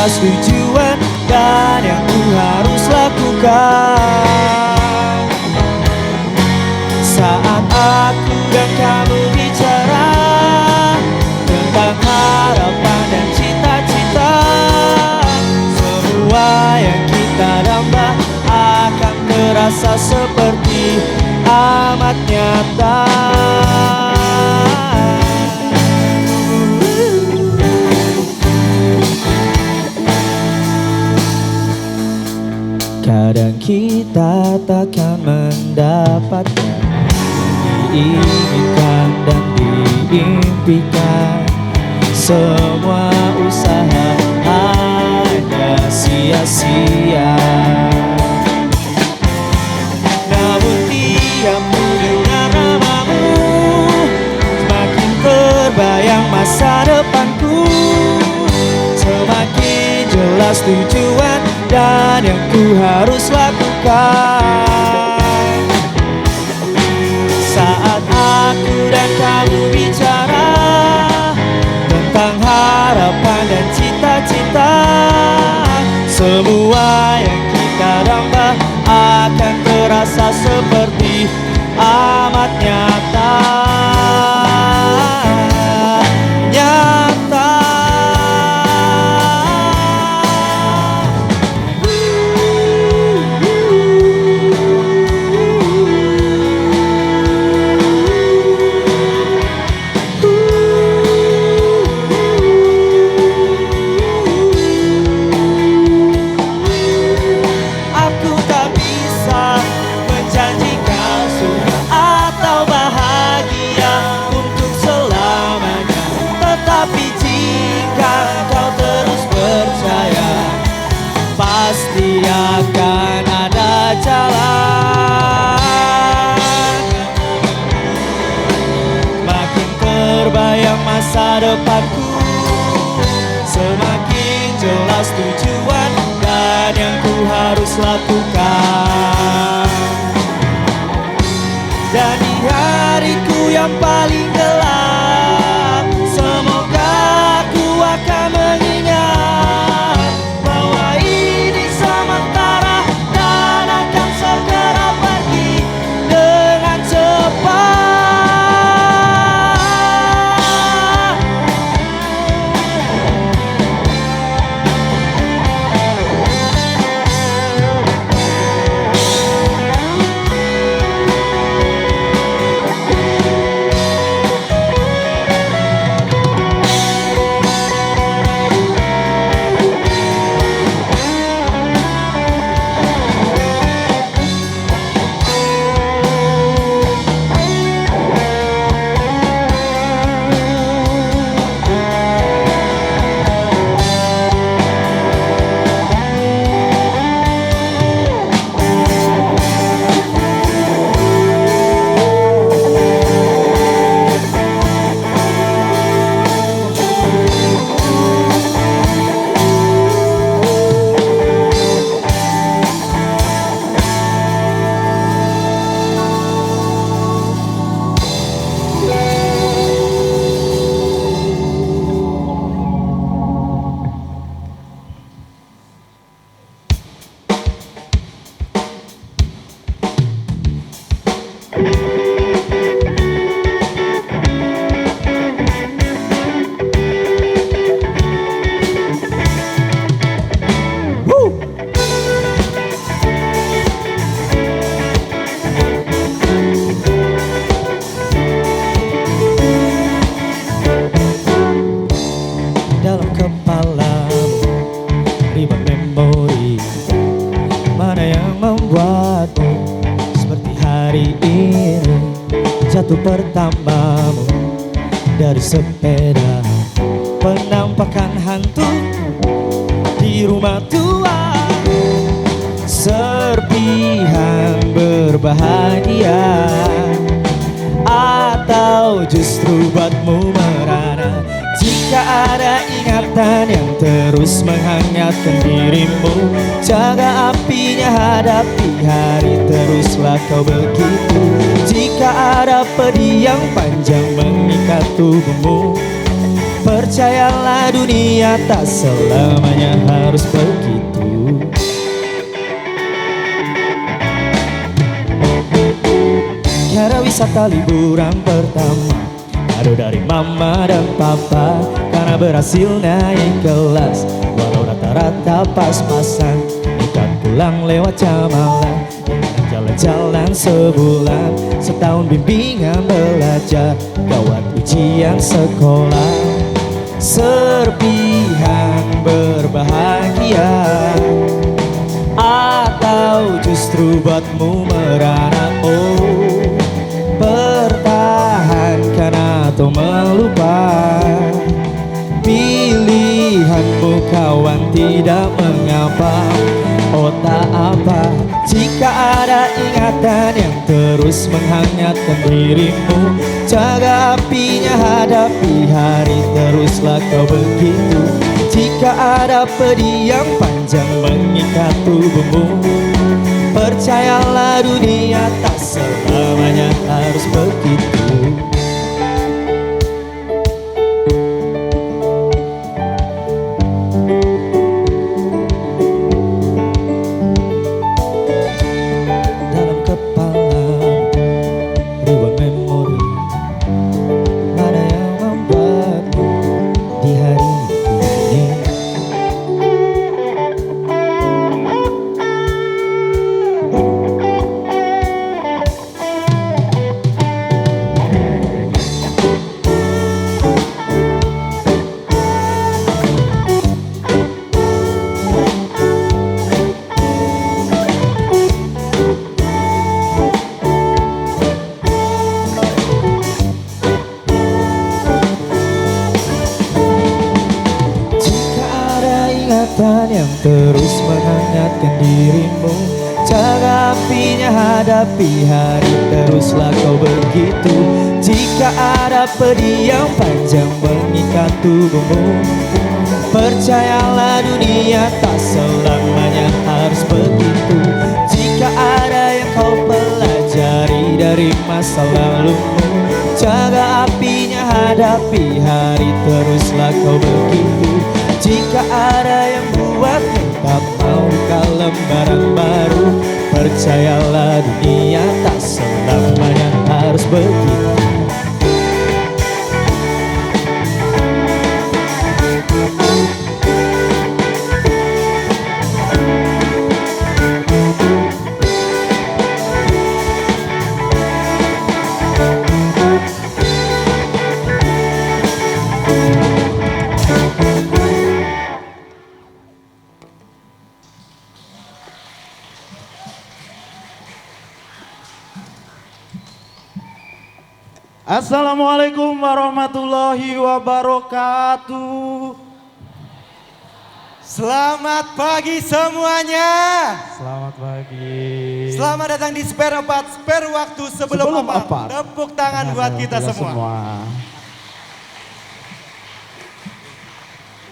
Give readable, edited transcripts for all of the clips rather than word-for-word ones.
jelas tujuan dan yang ku harus lakukan. Saat aku dan kamu bicara tentang harapan dan cita-cita, semua yang kita damba akan terasa seperti amat nyata. Kadang kita takkan mendapatkan diinginkan dan diimpikan. Semua usaha hanya sia-sia. Namun tiap ku dengar namamu, semakin terbayang masa depanku. Semakin jelas tujuan dan yang ku harus lakukan. Saat aku dan kamu bicara tentang harapan dan cita-cita, semua yang kita damba akan terasa seperti amat nyata. Nyata. Pasti akan ada jalan. Makin terbayang masa depanku, semakin jelas tujuan dan yang ku harus lakukan. Dan di hariku yang paling gelap, semoga aku akan mengingat bahwa ini sementara dan akan segera pergi dengan cepat. Dalam kepalamu ribuan memori, mana yang membuatmu seperti hari ini? Jatuh pertamamu dari sepeda, penampakan hantu di rumah tua, serpihan berbahagia, atau justru buatmu merana? Jika ada ingatan yang terus menghangatkan dirimu, jaga apinya, hadapi hari, teruslah kau begitu. Jika ada pedih yang panjang mengikat tubuhmu, Percayalah dunia tak selamanya harus begitu. Cara wisata liburan pertama kado dari mama dan papa, karena berhasil naik kelas walau rata-rata pas-pasan. Ikan pulang lewat Jamalan, jalan-jalan sebulan, setahun bimbingan belajar, gawat ujian sekolah. Serpihan berbahagia atau justru buatmu merana? Oh, pertahankan atau melupa, pilihanmu kawan tidak mengapa. Oh tak apa jika ada ingatan yang terus menghangatkan dirimu. Jaga apinya, hadapi hari, teruslah kau begitu. Jika ada pedih yang panjang mengikat tubuhmu, percayalah dunia tak selamanya harus begitu. Dalam kepala ribuan memori, mana yang membuatmu di hari ini. Yang terus menghangatkan dirimu, jaga apinya, hadapi hari, teruslah kau begitu. Jika ada pedih yang panjang mengikat tubuhmu, percayalah dunia tak selamanya harus begitu. Jika ada yang kau pelajari dari masa lalumu, jaga apinya, hadapi hari, teruslah kau begitu. Jika ada yang buatmu tak mau buka lembaran baru, percayalah dunia tak selamanya harus begitu. Assalamualaikum warahmatullahi wabarakatuh. Selamat pagi semuanya. Selamat pagi. Selamat datang di Spare Apart, spare waktu sebelum apart. Tepuk tangan buat kita semua.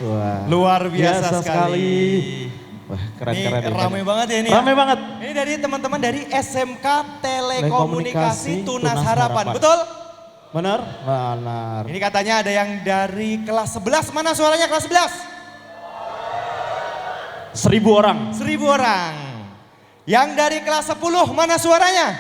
Wah, Luar biasa sekali. Wah, keren-keren. Ini rame banget ya ini. Rame banget. Ini dari teman-teman dari SMK Telekomunikasi Tunas Tunas Harapan. Harapan. Betul? Benar? Benar. Ini katanya ada yang dari kelas 11. Mana suaranya kelas 11? 1000 orang. 1000 orang. Yang dari kelas 10 mana suaranya?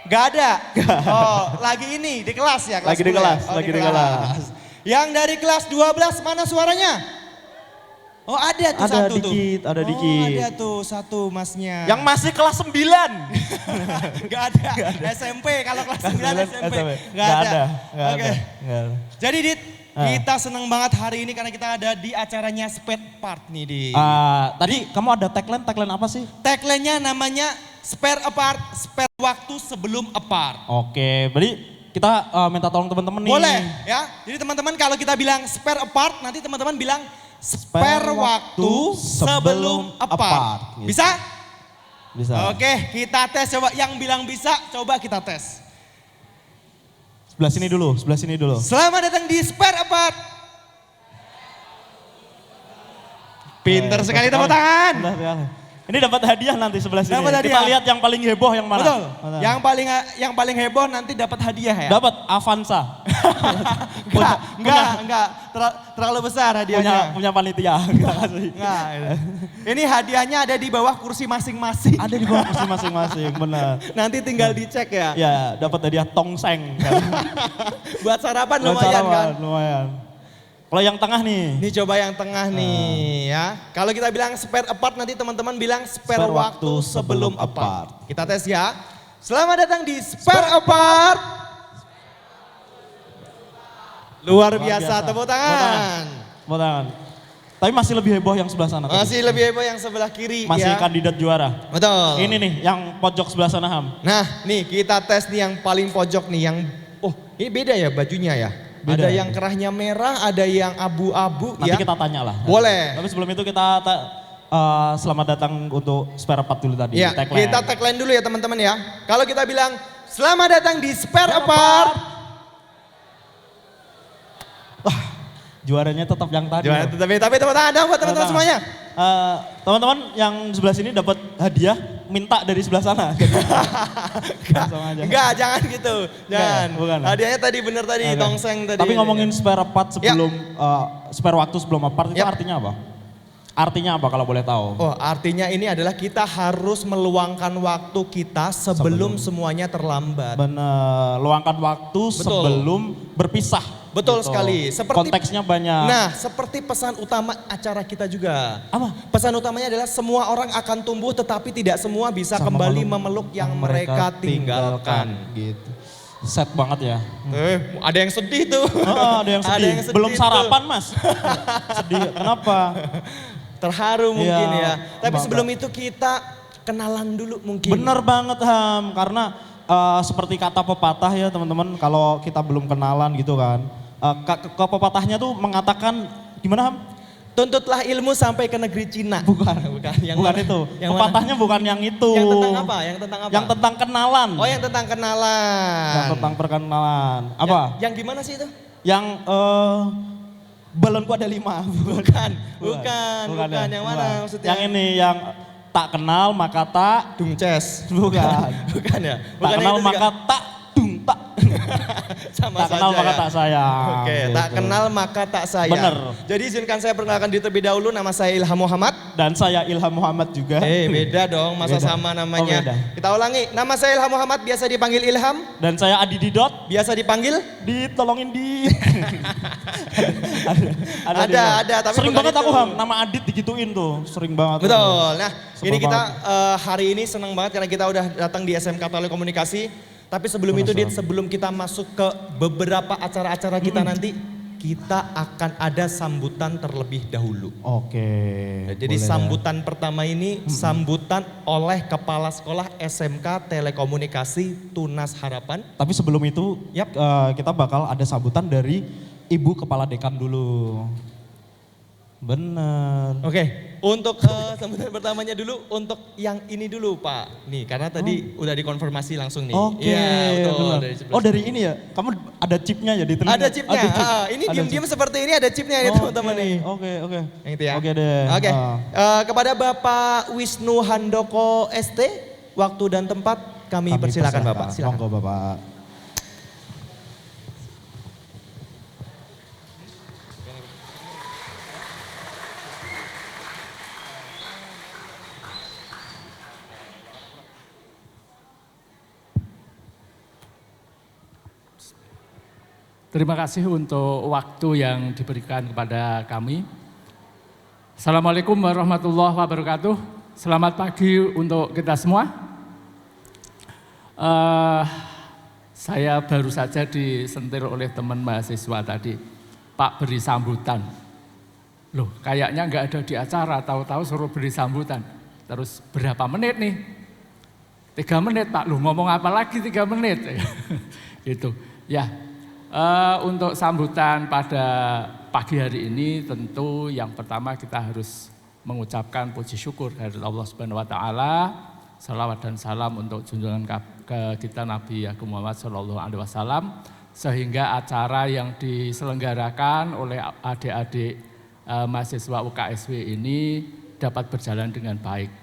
Gak ada. Oh, lagi ini di kelas ya? Lagi di 10 kelas, ya? Oh, lagi di kelas. Yang dari kelas 12 mana suaranya? Oh ada tuh Ada satu dikit, tuh. ada Oh dikit. ada tuh satu masnya. Yang masih kelas 9. Gak ada. SMP kalau kelas 9 SMP. Gak ada. Oke. Jadi Dit, kita seneng banget hari ini karena kita ada di acaranya Spare Apart nih Dit. Tadi kamu ada tagline apa sih? Tagline-nya namanya Spare Apart, spare waktu sebelum apart. Oke, berarti kita minta tolong teman-teman nih. Boleh ya. Jadi teman-teman kalau kita bilang spare apart, nanti teman-teman bilang spare waktu sebelum apart. Gitu. Bisa? Bisa. Oke, kita tes coba. Yang bilang bisa, coba kita tes. Sebelah sini dulu. Selamat datang di Spare Apart. Pinter sekali tepuk tangan. Ini dapat hadiah nanti sebelah sini. Dapat Kita hadiah. lihat yang paling heboh yang mana. Betul. Mana? Yang paling heboh nanti dapat hadiah ya. Dapat Avanza. Enggak. Terlalu besar hadiahnya. Punya panitia. Kita kasih. Enggak. Ini hadiahnya ada di bawah kursi masing-masing. Ada di bawah kursi masing-masing, benar. Nanti tinggal dicek ya. Ya, dapat hadiah tongseng. Kan? Buat sarapan Buat lumayan sarapan, kan. Lumayan. Kalau yang tengah nih. Ini coba yang tengah nih ya. Kalau kita bilang spare apart nanti teman-teman bilang spare waktu sebelum apart. Kita tes ya. Selamat datang di spare apart. Luar biasa, tepuk tangan. Tepuk tangan. Tapi masih lebih heboh yang sebelah sana. Masih lebih heboh yang sebelah kiri Masih ya. kandidat juara. Betul. Ini nih yang pojok sebelah sana Ham. Nah nih kita tes nih yang paling pojok nih yang, oh ini beda ya bajunya ya. Beda. Ada yang kerahnya merah, ada yang abu-abu Nanti ya. kita tanya lah. Boleh. Tapi sebelum itu kita selamat datang untuk spare part dulu tadi. Ya, Tagline. kita tagline dulu ya teman-teman ya. Kalau kita bilang selamat datang di spare apart. Juaranya tetap yang tadi. Juara tapi tepuk tangan dong buat teman-teman semuanya. Teman-teman yang sebelah sini dapat hadiah, minta dari sebelah sana. Langsung aja. Enggak, jangan gitu. Jangan. Bukan. Hadiahnya tadi bener tadi, Oke. tongseng tadi. Tapi ngomongin spare part sebelum, spare waktu sebelum apart itu Yap. artinya apa? Artinya apa kalau boleh tahu? Oh, artinya ini adalah kita harus meluangkan waktu kita sebelum semuanya terlambat. Benar, luangkan waktu sebelum berpisah. Betul gitu. sekali. Konteksnya banyak. Nah, seperti pesan utama acara kita juga. Apa? Pesan utamanya adalah semua orang akan tumbuh tetapi tidak semua bisa Sama kembali makhluk memeluk yang mereka tinggalkan. Gitu. Sad banget ya. Ada yang sedih tuh. Oh, ada yang Ada sedih. yang sedih Belum tuh. sarapan Mas. Sedih. Kenapa? Terharu mungkin Iya, ya. Tapi bangga. sebelum itu kita kenalan dulu mungkin. Bener banget Ham, karena seperti kata pepatah ya teman-teman, kalau kita belum kenalan gitu kan. Pepatahnya tuh mengatakan gimana Ham? Tuntutlah ilmu sampai ke negeri Cina. Bukan, bukan bukan itu. Pepatahnya bukan yang itu. Yang tentang apa? Yang tentang apa? Yang tentang kenalan. Oh, yang tentang kenalan. Yang tentang perkenalan. Apa? Yang gimana sih itu? Yang balonku ada 5. Bukan. ya? Yang mana Bukan. maksudnya? Yang ini yang tak kenal maka tak Dumces. bukan. Bukan ya? Tak Bukan kenal yang itu maka juga. tak dung tak. Sama Tak kenal saja maka ya. tak sayang. Oke, tak gitu. kenal maka tak sayang. Bener. Jadi izinkan saya perkenalkan diri terlebih dahulu, nama saya Ilham Muhammad. Dan saya Ilham Muhammad juga. Beda dong, masa Beda. sama Oh, namanya. beda. Kita ulangi, nama saya Ilham Muhammad, biasa dipanggil Ilham, Dan saya Adi Didot, biasa dipanggil ditolongin di. Ada, tapi Sering bukan banget itu. aku Ham, nama Adit digituin tuh, sering banget. Betul. Nah, Sebel ini kita banget. hari ini senang banget karena kita udah datang di SMK Telekomunikasi. Tapi sebelum itu, Dit, sebelum kita masuk ke beberapa acara-acara kita nanti, kita akan ada sambutan terlebih dahulu. Oke. Jadi boleh. sambutan pertama ini sambutan oleh Kepala Sekolah SMK Telekomunikasi Tunas Harapan. Tapi sebelum itu, Yap. kita bakal ada sambutan dari Ibu Kepala Dekan dulu. Bener. Oke, untuk sambutan pertamanya dulu, untuk yang ini dulu Pak. Nih, karena tadi udah dikonfirmasi langsung nih. Oke, Iya, betul. bener. Dari sebelah Oh dari ini ya, kamu ada chipnya ya di telinga? Ada chipnya. chip. Ini Ada diam-diam chip. seperti ini ada chipnya ini teman-teman nih. Oke. Yang itu ya. Oke deh. Oke. Ah. Kepada Bapak Wisnu Handoko ST, waktu dan tempat kami persilakan Bapak. Silakan. Monggo Bapak. Terima kasih untuk waktu yang diberikan kepada kami. Assalamualaikum warahmatullahi wabarakatuh. Selamat pagi untuk kita semua. Saya baru saja disentil oleh teman mahasiswa tadi. Pak beri sambutan. Loh kayaknya nggak ada di acara, tahu-tahu suruh beri sambutan. Terus berapa menit nih? 3 menit Pak, loh ngomong apa lagi 3 menit? Gitu, ya. Untuk sambutan pada pagi hari ini tentu yang pertama kita harus mengucapkan puji syukur dari Allah Subhanahu wa taala. Salawat dan salam untuk junjungan kita Nabi Muhammad sallallahu alaihi wasallam sehingga acara yang diselenggarakan oleh adik-adik mahasiswa UKSW ini dapat berjalan dengan baik.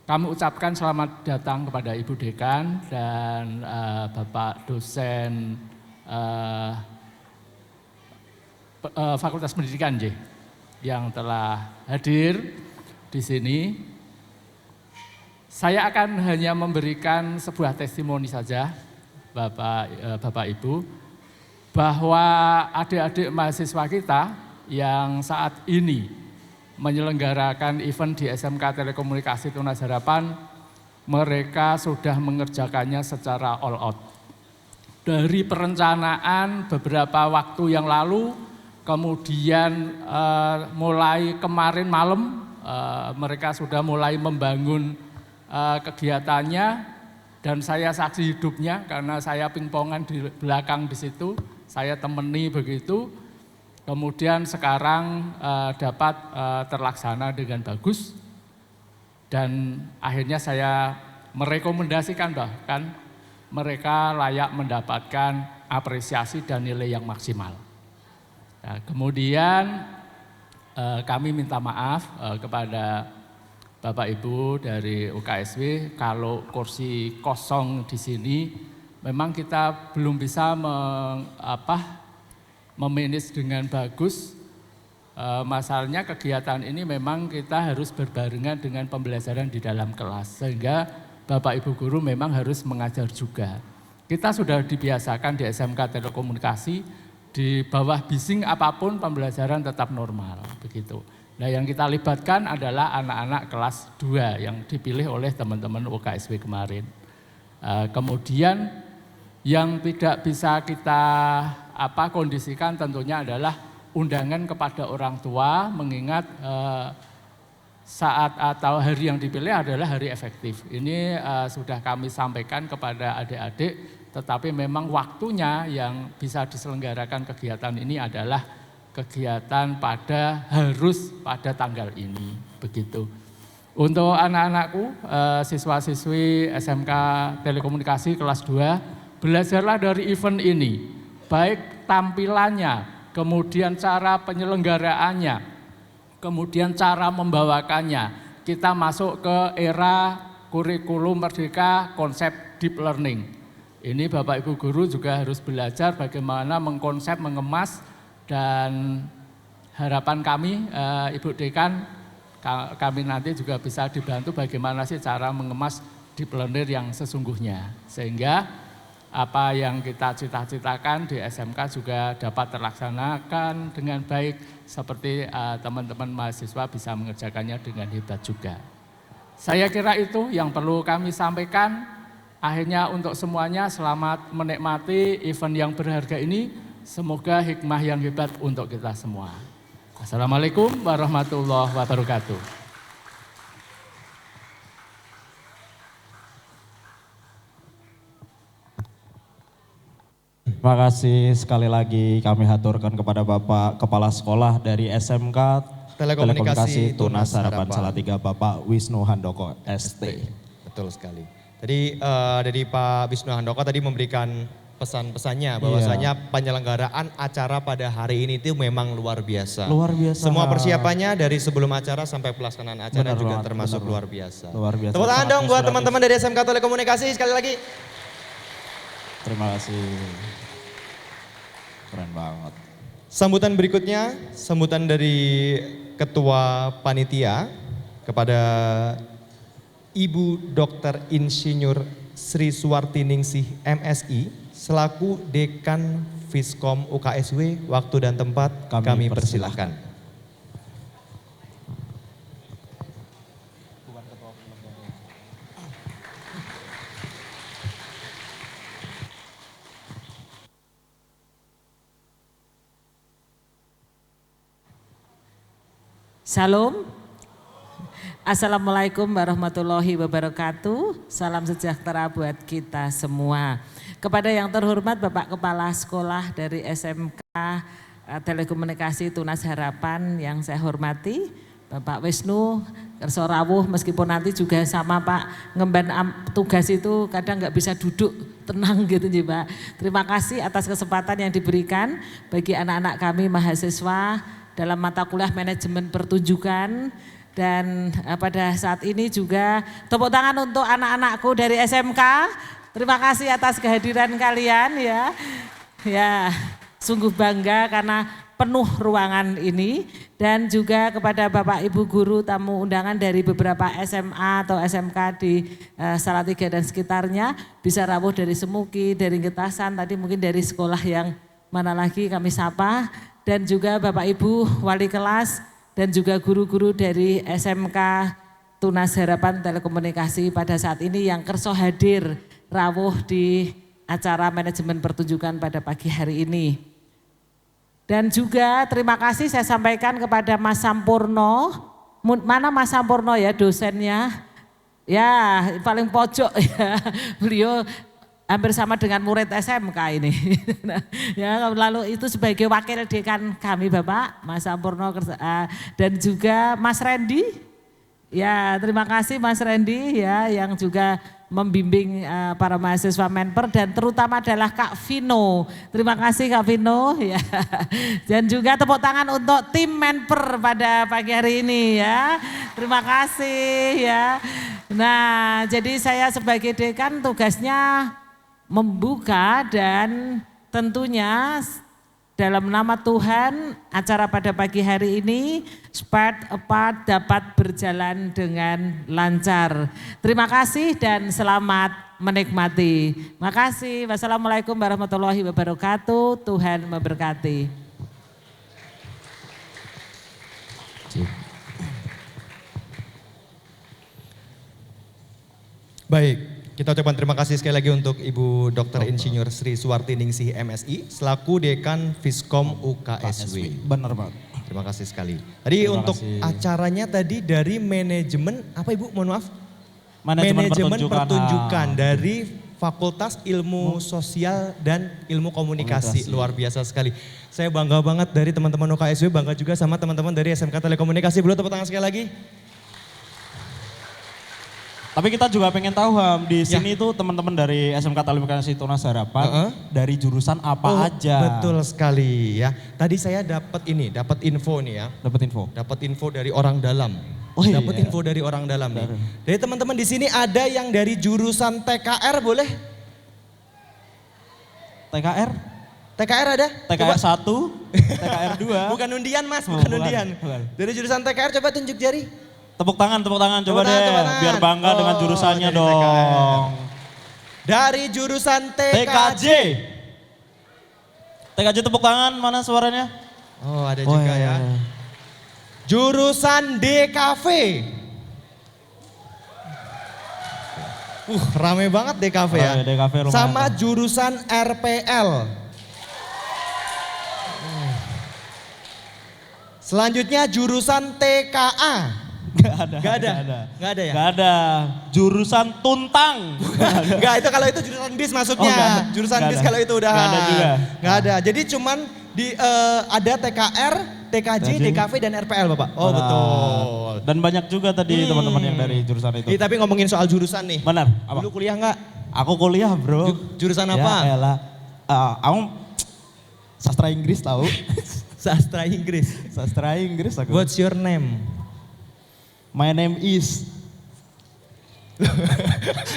kami ucapkan selamat datang kepada Ibu Dekan dan Bapak dosen Fakultas Pendidikan yang telah hadir di sini. Saya akan hanya memberikan sebuah testimoni saja, Bapak Ibu, bahwa adik-adik mahasiswa kita yang saat ini menyelenggarakan event di SMK Telekomunikasi Tunas Harapan, mereka sudah mengerjakannya secara all out. Dari perencanaan beberapa waktu yang lalu, kemudian mulai kemarin malam mereka sudah mulai membangun kegiatannya, dan saya saksi hidupnya karena saya pingpongan di belakang di situ, saya temani begitu. Kemudian sekarang dapat terlaksana dengan bagus, dan akhirnya saya merekomendasikan bahkan mereka layak mendapatkan apresiasi dan nilai yang maksimal. Nah, kemudian kami minta maaf kepada Bapak Ibu dari UKSW kalau kursi kosong di sini memang kita belum bisa memanage dengan bagus. Masalahnya kegiatan ini memang kita harus berbarengan dengan pembelajaran di dalam kelas, sehingga Bapak Ibu guru memang harus mengajar juga. Kita sudah dibiasakan di SMK Telekomunikasi, di bawah bising apapun pembelajaran tetap normal, begitu. Nah, yang kita libatkan adalah anak-anak kelas 2 yang dipilih oleh teman-teman UKSW kemarin. Kemudian yang tidak bisa kita kondisikan tentunya adalah undangan kepada orang tua, mengingat saat atau hari yang dipilih adalah hari efektif. Ini sudah kami sampaikan kepada adik-adik, tetapi memang waktunya yang bisa diselenggarakan kegiatan ini adalah kegiatan harus pada tanggal ini, begitu. Untuk anak-anakku, siswa-siswi SMK Telekomunikasi kelas 2, belajarlah dari event ini, baik tampilannya, kemudian cara penyelenggaraannya, kemudian cara membawakannya. Kita masuk ke era kurikulum merdeka, konsep deep learning. Ini Bapak Ibu guru juga harus belajar bagaimana mengkonsep, mengemas, dan harapan kami Ibu Dekan, kami nanti juga bisa dibantu bagaimana sih cara mengemas deep learning yang sesungguhnya. Sehingga apa yang kita cita-citakan di SMK juga dapat terlaksanakan dengan baik, seperti teman-teman mahasiswa bisa mengerjakannya dengan hebat juga. Saya kira itu yang perlu kami sampaikan. Akhirnya untuk semuanya selamat menikmati event yang berharga ini. Semoga hikmah yang hebat untuk kita semua. Assalamualaikum warahmatullahi wabarakatuh. Terima kasih sekali lagi kami haturkan kepada Bapak Kepala Sekolah dari SMK Telekomunikasi Tunas Harapan Salatiga, Bapak Wisnu Handoko ST. Betul sekali. Jadi dari Pak Wisnu Handoko tadi memberikan pesan-pesannya bahwasanya penyelenggaraan acara pada hari ini itu memang luar biasa. Luar biasa. Semua persiapannya dari sebelum acara sampai pelaksanaan acara juga termasuk luar biasa. Luar biasa. Tepuk tangan dong buat teman-teman dari SMK Telekomunikasi sekali lagi. Terima kasih. Keren banget. Sambutan berikutnya, sambutan dari Ketua Panitia kepada Ibu Dr. Insinyur Sri Suwartiningsih MSI selaku Dekan Fiskom UKSW. Waktu dan tempat kami persilahkan. Salam. Assalamualaikum warahmatullahi wabarakatuh. Salam sejahtera buat kita semua. Kepada yang terhormat Bapak Kepala Sekolah dari SMK Telekomunikasi Tunas Harapan yang saya hormati, Bapak Wisnu Kerso Rawuh, meskipun nanti juga sama Pak ngemban tugas itu kadang nggak bisa duduk tenang gitu nih Pak. Terima kasih atas kesempatan yang diberikan bagi anak-anak kami mahasiswa dalam mata kuliah manajemen pertunjukan Dan pada saat ini juga tepuk tangan untuk anak-anakku dari SMK. Terima kasih atas kehadiran kalian ya. Ya, sungguh bangga karena penuh ruangan ini. Dan juga kepada Bapak Ibu guru tamu undangan dari beberapa SMA atau SMK di Salatiga dan sekitarnya. Bisa rawuh dari Semuki, dari Getasan, tadi mungkin dari sekolah yang mana lagi kami sapa. Dan juga Bapak Ibu wali kelas dan juga guru-guru dari SMK Tunas Harapan Telekomunikasi pada saat ini yang kerso hadir rawuh di acara manajemen pertunjukan pada pagi hari ini. Dan juga terima kasih saya sampaikan kepada Mas Sampurno. Mana Mas Sampurno ya dosennya? Ya paling pojok ya. Beliau hampir sama dengan murid SMK ini. Ya, lalu itu sebagai wakil dekan kami Bapak Mas Sampurno dan juga Mas Randy. Ya terima kasih Mas Randy ya yang juga membimbing para mahasiswa Menper dan terutama adalah Kak Vino. Terima kasih Kak Vino ya. Dan juga tepuk tangan untuk tim Menper pada pagi hari ini ya. Terima kasih ya. Nah, jadi saya sebagai dekan tugasnya membuka dan tentunya dalam nama Tuhan acara pada pagi hari ini Spread Apart dapat berjalan dengan lancar. Terima kasih dan selamat menikmati. Makasih. Wassalamualaikum warahmatullahi wabarakatuh. Tuhan memberkati. Baik, kita ucapkan terima kasih sekali lagi untuk Ibu Dr. Insinyur Sri Suwarti Ningsih MSI selaku Dekan Fiskom UKSW. Benar banget. Terima kasih sekali. Tadi untuk acaranya tadi dari manajemen apa Ibu? Mohon maaf. Manajemen pertunjukan dari Fakultas Ilmu Sosial dan Ilmu Komunikasi. Luar biasa sekali. Saya bangga banget dari teman-teman UKSW, bangga juga sama teman-teman dari SMK Telekomunikasi. Boleh tepuk tangan sekali lagi? Tapi kita juga pengen tahu Ham, di sini tuh teman-teman dari SMK Telekomunikasi Tunas Harapan dari jurusan apa aja? Betul sekali ya. Tadi saya dapat info nih ya. Dapat info dari orang dalam. Dapat info dari orang dalam nih. Jadi teman-teman di sini ada yang dari jurusan TKR boleh? TKR? TKR ada? TKR 1, TKR 2. Bukan undian Mas, bukan undian. Dari jurusan TKR coba tunjuk jari. Tepuk tangan coba deh biar bangga dengan jurusannya dong. TKR. Dari jurusan TKJ. TKJ tepuk tangan, mana suaranya? Oh ada juga ya. Jurusan DKV. Rame banget DKV ya. DKV sama jurusan RPL. Selanjutnya jurusan TKA. Gak ada ya? Gak ada. Jurusan tuntang. Gak, itu kalau itu jurusan bis maksudnya. Jurusan bis kalau itu udah. Gak ada juga. Gak ada. Jadi cuman ada TKR, TKJ, DKV dan RPL Bapak. Oh betul. Dan banyak juga tadi teman-teman yang dari jurusan itu. Tapi ngomongin soal jurusan nih. Benar. Apa? Dulu kuliah nggak? Aku kuliah bro. Jurusan apa? Ya elah. Aku sastra Inggris tahu. Sastra Inggris. Sastra Inggris aku. What's your name? My name is.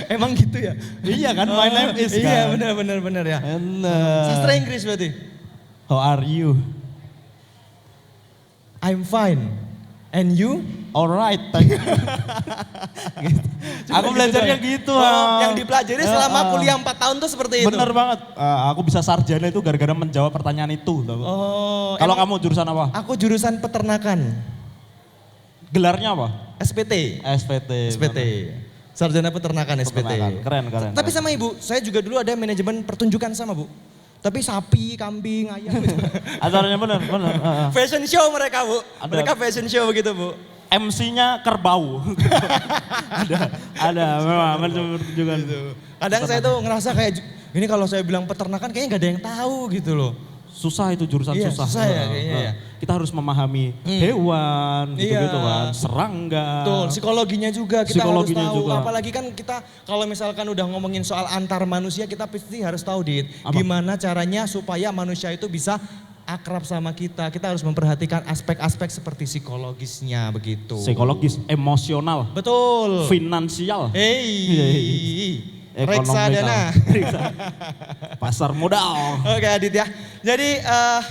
Emang gitu ya? Iya kan, my name is kan. Iya benar ya. Sastra Inggris berarti. How are you? I'm fine. And you? Alright, thank you. Gitu. Aku belajarnya gitu. Yang dipelajari selama kuliah 4 tahun tuh seperti itu? Bener banget. Aku bisa sarjana itu gara-gara menjawab pertanyaan itu. Kalau kamu jurusan apa? Aku jurusan peternakan. Gelarnya apa? SPT. SPT. Sarjana peternakan SPT. Keren. Tapi sama Ibu, saya juga dulu ada manajemen pertunjukan sama Bu. Tapi sapi, kambing, ayam gitu. Acaranya bener. Fashion show mereka Bu. Mereka fashion show begitu Bu. MC-nya kerbau. ada memang manajemen pertunjukan. Gitu. Kadang saya tuh ngerasa kayak, ini kalau saya bilang peternakan kayaknya gak ada yang tahu gitu loh. Susah itu jurusan susah. Susah ya kayaknya ya. Kita harus memahami hewan gitu-gitu kan, serangga. Betul, psikologinya juga kita harus tahu. Juga. Apalagi kan kita kalau misalkan udah ngomongin soal antar manusia kita pasti harus tahu gimana caranya supaya manusia itu bisa akrab sama kita harus memperhatikan aspek-aspek seperti psikologisnya begitu. Psikologis, emosional, Betul. finansial, Hey. Reksadana. pasar modal. Oke Adit ya. Jadi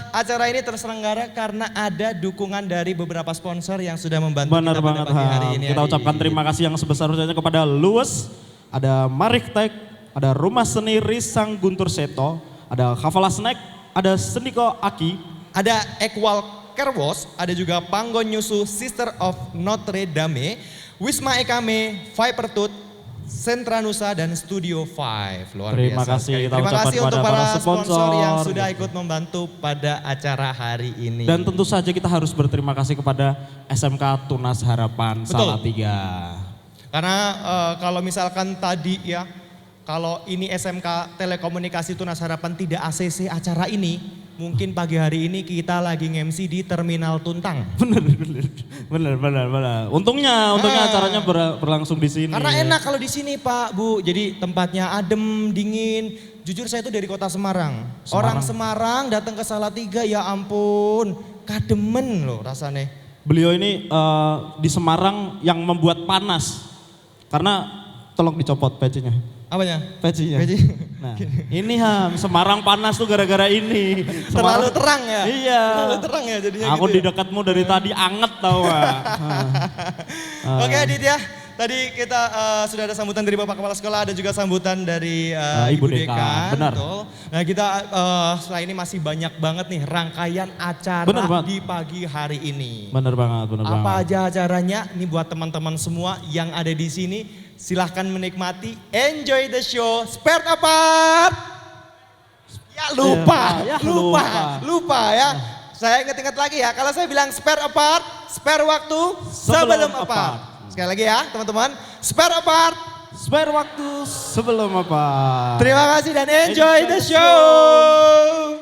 acara ini terselenggara karena ada dukungan dari beberapa sponsor yang sudah membantu Benar kita banget, pada pagi hari Ham. ini. Kita Adit. ucapkan terima kasih yang sebesar-besarnya kepada Luwes, ada Mariktek, ada Rumah Seni Risang Guntur Seto, ada Kavala Snack, ada Sendiko Aki, Ada Equal Kerwos, ada juga Panggon Nyusu Sister of Notre Dame, Wisma Ekame, Vipertut, Sentra Nusa dan Studio 5. Luar Terima biasa kasih sekali. kita Terima ucapkan kasih untuk kepada para para sponsor sponsor. yang sudah ikut membantu pada acara hari ini. dan tentu saja kita harus berterima kasih kepada SMK Tunas Harapan Betul. Salatiga. Karena kalau misalkan tadi ya, kalau ini SMK Telekomunikasi Tunas Harapan tidak ACC acara ini, mungkin pagi hari ini kita lagi nge-MC di Terminal Tuntang. Bener. Untungnya acaranya berlangsung di sini. Karena enak kalau di sini Pak, Bu. Jadi tempatnya adem, dingin. Jujur saya itu dari kota Semarang. Orang Semarang datang ke Salatiga, ya ampun, kademen loh rasanya. Beliau ini di Semarang yang membuat panas. Karena tolong dicopot pecinya. Apanya? Pecinya. Peci. Nah, ini Ham, Semarang panas tuh gara-gara ini. Terlalu terang ya? Iya. Terlalu terang ya jadinya Aku gitu di ya? dekatmu dari tadi anget tau gak? Oke Adit ya, tadi kita sudah ada sambutan dari Bapak Kepala Sekolah, ada juga sambutan dari Ibu Ibu Dekan, Dekan. benar. Betul. Nah kita setelah ini masih banyak banget nih rangkaian acara Benar banget. di pagi hari ini. Bener banget. Apa aja acaranya? Ini buat teman-teman semua yang ada di sini, silahkan menikmati, enjoy the show, spare apart. Ya lupa ya. Saya ingat-ingat lagi ya, kalau saya bilang spare apart, spare waktu sebelum apart. Sekali lagi ya teman-teman, spare apart. Spare waktu sebelum apa? Terima kasih dan enjoy the show.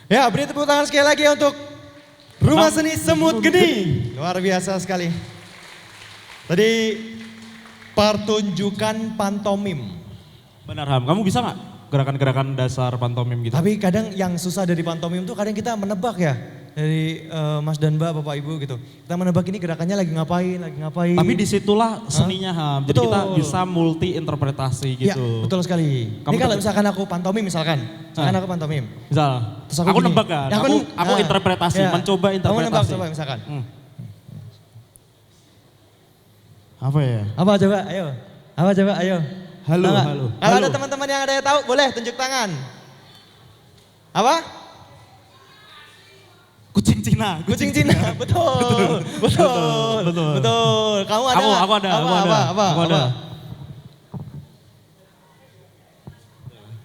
Ya, beri tepuk tangan sekali lagi untuk Rumah Seni Semut Geni. Luar biasa sekali. Tadi pertunjukan pantomim. Benar Ham, kamu bisa nggak gerakan-gerakan dasar pantomim gitu? Tapi kadang yang susah dari pantomim tuh kadang kita menebak ya. Dari Mas dan Mbak, Bapak Ibu gitu. Kita menebak ini gerakannya lagi ngapain. Tapi disitulah seninya Ham, jadi Betul. kita bisa multi interpretasi Iya, gitu. betul sekali. Kamu Ini kalau tuh- misalkan aku pantomim misalkan. Misalkan aku pantomim. Misal, Terus aku gini. nebak kan, Ya, aku interpretasi, ya. mencoba Kamu nebak interpretasi. coba misalkan. Apa ya? Apa coba? Ayo. Apa coba? Ayo. Halo, Tahu nggak? halo. Kalau ada Halo. teman-teman yang ada yang tahu, boleh tunjuk tangan. Apa? Kucing Cina. Kucing Cina. Betul. Betul. betul. Betul. Kamu ada nggak? Aku ada, Apa? aku ada. Apa? Aku ada. Apa?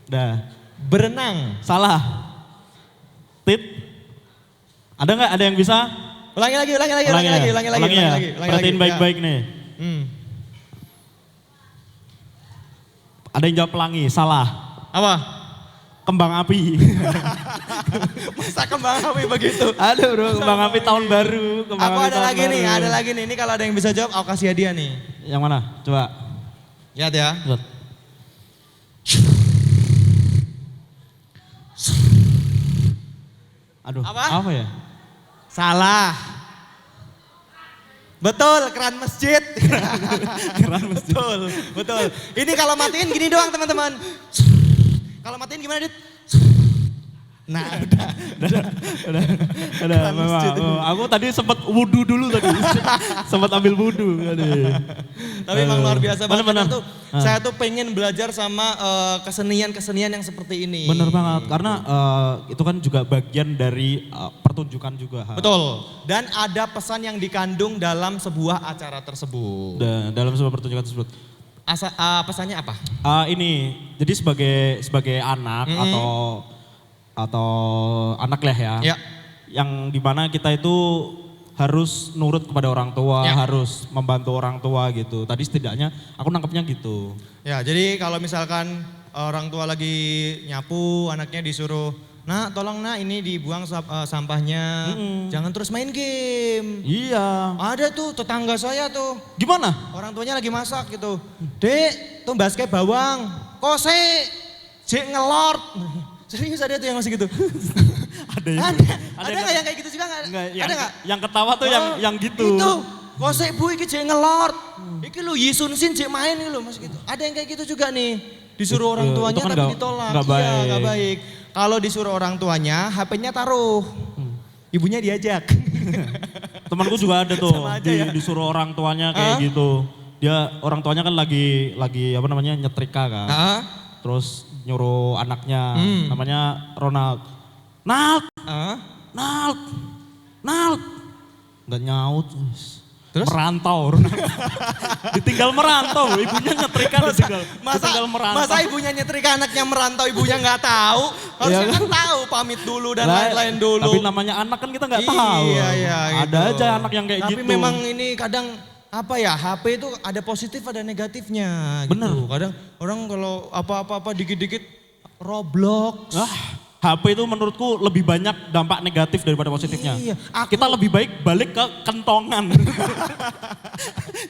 Dah. Berenang. Salah. Tit. Ada nggak? Ada yang bisa? Ulangi lagi. Ulangi ya? Perhatiin baik-baik nih. Hmm. Ada yang jawab pelangi, salah. Apa? Kembang api. Masa kembang api begitu? Ada bro, kembang api tahun baru. Kembang Aku api ada tahun lagi nih, baru. ada lagi nih. Ini kalau ada yang bisa jawab, aku kasih hadiah nih. Yang mana? Coba. Lihat ya. Lihat. Aduh, Apa? ya? Salah. Betul, keran masjid. Keran masjid. Betul, betul. Ini kalau matiin gini doang teman-teman. Kalau matiin gimana Dit? Nah, Ada, memang. Aku tadi sempat wudhu dulu tadi. Sempat ambil wudhu tadi. Tapi emang luar biasa banget. Bener-bener. Karena tuh, saya tuh pengen belajar sama kesenian-kesenian yang seperti ini. Bener banget, karena itu kan juga bagian dari pertunjukan juga. Ha. Betul. Dan ada pesan yang dikandung dalam sebuah acara tersebut. Dalam sebuah pertunjukan tersebut. Pesannya apa? Ini, jadi sebagai anak atau anak lah ya. Ya. Yang dimana kita itu harus nurut kepada orang tua, Ya. harus membantu orang tua gitu. Tadi setidaknya aku nangkepnya gitu. Ya, jadi kalau misalkan orang tua lagi nyapu, anaknya disuruh, "Nak, tolong nak ini dibuang sampahnya. Jangan terus main game." Iya. Ada tuh tetangga saya tuh, Gimana? orang tuanya lagi masak gitu. "Dek, tuh basket bawang. Kose, jek ngelord." Serius ada tuh yang masih gitu. Ada yang Ada nggak yang kayak gitu juga nggak? Enggak, Ada nggak? yang ketawa tuh yang gitu. Itu, kose bu iki jek ngelord. Iki lu Yisun Sin jek main iki lu, Mas gitu. Ada yang kayak gitu juga nih. Disuruh orang Itu tuanya kan tapi nggak- ditolak. nggak Iya, baik. nggak baik. Kalau disuruh orang tuanya, HP-nya taruh. Ibunya diajak. Temanku juga ada tuh, Sama aja ya. disuruh orang tuanya kayak gitu. Dia orang tuanya kan lagi apa namanya nyetrika kan. Heeh. Terus nyuruh anaknya, namanya Ronald. Nald, Nald. Nggak nyaut. Terus? Merantau, Ronald. Ditinggal merantau, ibunya nyetrika ditinggal merantau. Masa ibunya nyetrika anaknya merantau, ibunya nggak tahu? Harusnya Iya kan tahu, pamit dulu dan Lah, lain-lain dulu. Tapi namanya anak kan kita nggak tahu. Iya, Ada gitu. aja anak yang kayak Tapi gitu. memang ini kadang apa ya, HP itu ada positif ada negatifnya. Bener. Gitu. Kadang orang kalau apa-apa dikit-dikit Roblox. HP itu menurutku lebih banyak dampak negatif daripada positifnya. Iya, Kita lebih baik balik ke kentongan.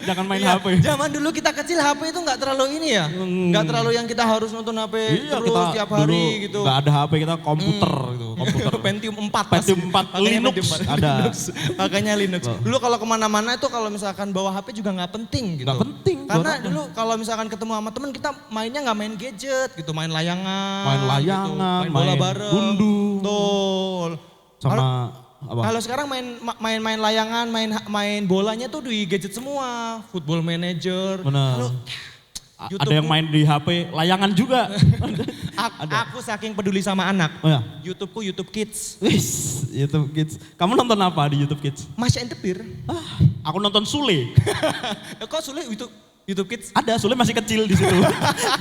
Jangan main Iya, HP. Zaman dulu kita kecil HP itu nggak terlalu ini ya. Nggak terlalu yang kita harus nonton HP Iya, terus kita tiap dulu hari gitu. nggak ada HP, kita komputer gitu. Komputer. Pentium 4. Pentium 4, Makanya Linux Pentium 4. ada. Makanya Linux. Dulu kalau kemana-mana itu kalau misalkan bawa HP juga nggak penting gitu. Nggak penting, Karena buat apa? dulu kalau misalkan ketemu sama temen kita mainnya nggak main gadget gitu. Main layangan. Main layangan, gitu. Main bola main bareng. gundu. Betul. Sama apa? Kalau sekarang main layangan, main bolanya tuh di gadget semua. Football Manager. Bener. Lalu, Ada YouTube yang main di HP, layangan juga. aku saking peduli sama anak. Oh ya. YouTubeku YouTube Kids. Wis, YouTube Kids. Kamu nonton apa di YouTube Kids? Masya Entepir. Aku nonton Sule. Kok sulit YouTube Kids? Ada, Sule masih kecil di situ.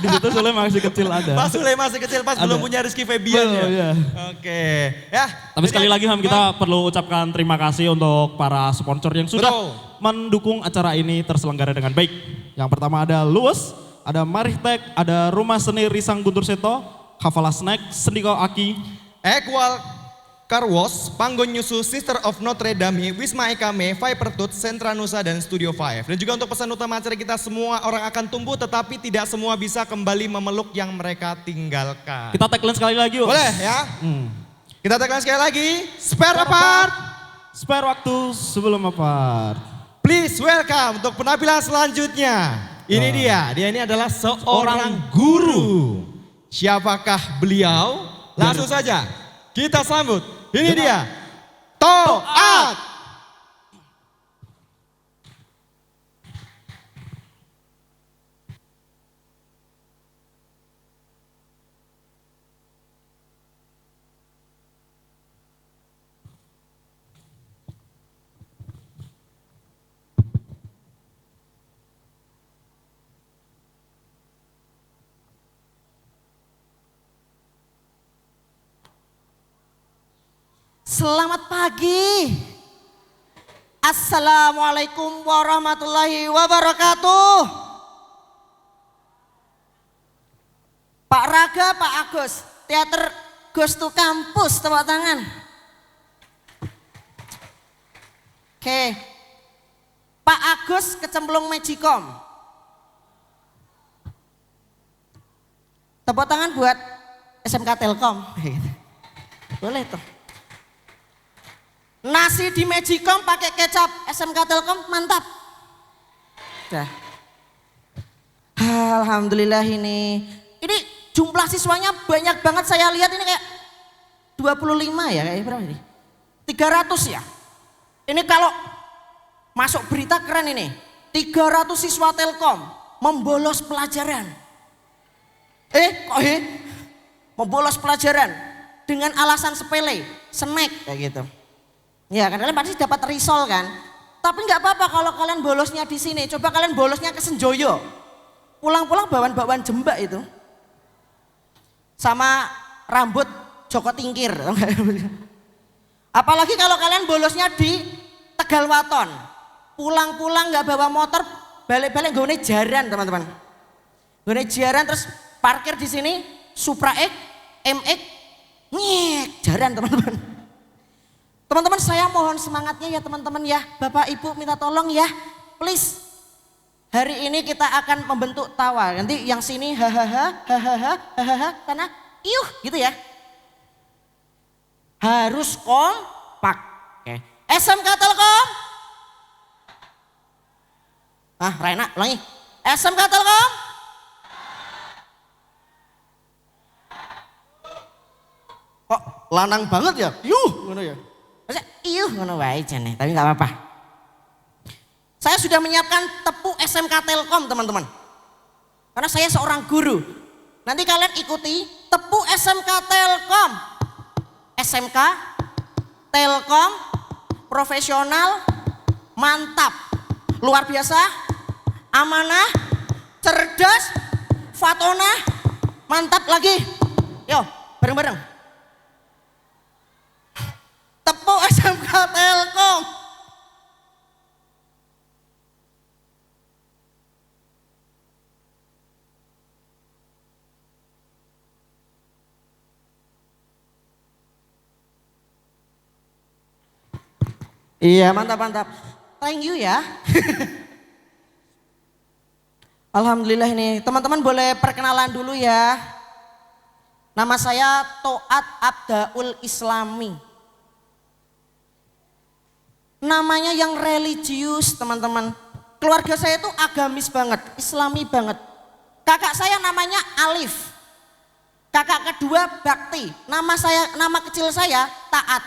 Di situ Sule masih kecil ada. Pas Sule masih kecil, pas Ada. belum punya Rizky Febian ya. Oh, iya. Oke. Ya. Tapi sekali lagi Ham, kita perlu ucapkan terima kasih untuk para sponsor yang sudah Betul. mendukung acara ini terselenggara dengan baik. Yang pertama ada Luwes, ada Maritek, ada Rumah Seni Risang Guntur Seto, Hafala Snack, Sendiko Aki, Equal Carwash, Panggon Nyusu, Sister of Notre Dame, Wisma Ekame, Vipertut, Sentra Nusa, dan Studio 5. Dan juga untuk pesan utama acara kita, semua orang akan tumbuh tetapi tidak semua bisa kembali memeluk yang mereka tinggalkan. Kita tagline sekali lagi yuk. Boleh ya? Kita tagline sekali lagi, spare apart. Spare waktu sebelum apart. Please welcome untuk penampilan selanjutnya. Ini dia ini adalah seorang guru. Siapakah beliau? Langsung saja kita sambut. Ini dia, Toat. Selamat pagi. Assalamualaikum warahmatullahi wabarakatuh. Pak Raga, Pak Agus, Teater Ghost to Campus, tepuk tangan. Oke. Pak Agus kecemplung Magicom. Tepuk tangan buat SMK Telkom. Boleh tuh. Nasi di Magicom pakai kecap SMK Telkom mantap. Dah. Alhamdulillah ini jumlah siswanya banyak banget, saya lihat ini kayak 25 ya, kayak berapa ini? 300 ya. Ini kalau masuk berita keren ini. 300 siswa Telkom membolos pelajaran. Membolos pelajaran dengan alasan sepele, snack kayak gitu. Ya kan kalian pasti dapat risol kan. Tapi nggak apa-apa kalau kalian bolosnya di sini. Coba kalian bolosnya ke Senjoyo. Pulang-pulang bawaan-bawaan jembak itu. Sama rambut Joko Tingkir. Apalagi kalau kalian bolosnya di Tegal Waton. Pulang-pulang nggak bawa motor, balik-balik gone jaran teman-teman. Gone jaran terus parkir di sini Supra X, MX, nyek jaran teman-teman. Teman-teman saya mohon semangatnya ya teman-teman ya. Bapak Ibu minta tolong ya. Please. Hari ini kita akan membentuk tawa. Nanti yang sini hahaha, karena iuh gitu ya. Harus kompak. Oke. SMK Telkom. Raina ulangi. SMK Telkom. Kok lanang banget ya? Yuh, ngono ya. Ngono wae jane, tapi nggak apa-apa. Saya sudah menyiapkan tepuk SMK Telkom teman-teman. Karena saya seorang guru. Nanti kalian ikuti tepuk SMK Telkom. SMK Telkom profesional, mantap, luar biasa, amanah, cerdas, fatona, mantap lagi. Yo, bareng-bareng. Tepuk SMK Telkom. Iya mantap. Thank you ya. Alhamdulillah ini. Teman-teman boleh perkenalan dulu ya. Nama saya Toat Abdaul Islami. Namanya yang religius teman-teman. Keluarga saya itu agamis banget, islami banget. Kakak saya namanya Alif. Kakak kedua Bakti. Nama kecil saya Taat.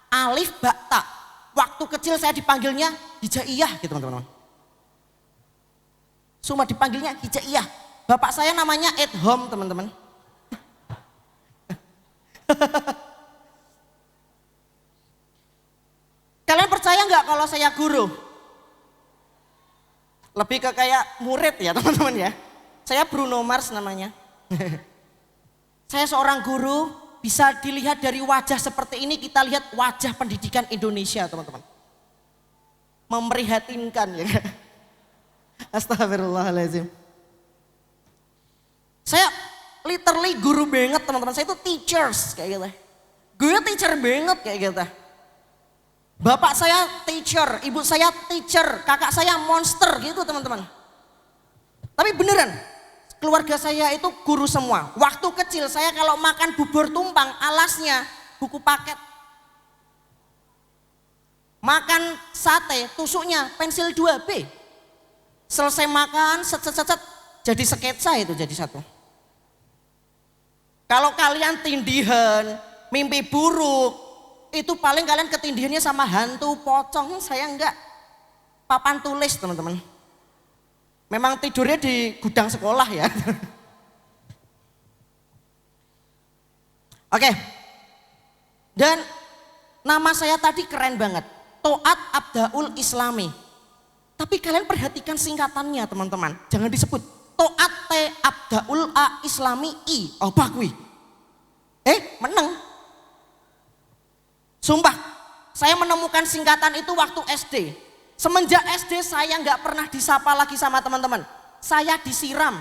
Alif Bakta. Waktu kecil saya dipanggilnya Hijaiyah gitu teman-teman. Cuma dipanggilnya Hijaiyah. Bapak saya namanya Edhom teman-teman. Kalian percaya nggak kalau saya guru? Lebih ke kayak murid ya teman-teman ya. Saya Bruno Mars namanya. Saya seorang guru, bisa dilihat dari wajah seperti ini, kita lihat wajah pendidikan Indonesia teman-teman. Memprihatinkan ya. Astagfirullahaladzim. Saya literally guru banget teman-teman, saya itu teachers kayak gitu. Gue teacher banget kayak gitu. Bapak saya teacher, ibu saya teacher, kakak saya monster gitu teman-teman. Tapi beneran, keluarga saya itu guru semua. Waktu kecil saya kalau makan bubur tumpang, alasnya buku paket. Makan sate, tusuknya pensil 2B. Selesai makan, set, jadi sketsa itu jadi satu. Kalau kalian tindihan, mimpi buruk, itu paling kalian ketindihannya sama hantu, pocong. Saya enggak, papan tulis teman-teman. Memang tidurnya di gudang sekolah ya. Oke. Dan nama saya tadi keren banget. Toat Abdaul Islami. Tapi kalian perhatikan singkatannya teman-teman. Jangan disebut Toat T Abdaul A Islami I. Oh bakwi. Menang. Sumpah, saya menemukan singkatan itu waktu SD. Semenjak SD saya nggak pernah disapa lagi sama teman-teman. Saya disiram.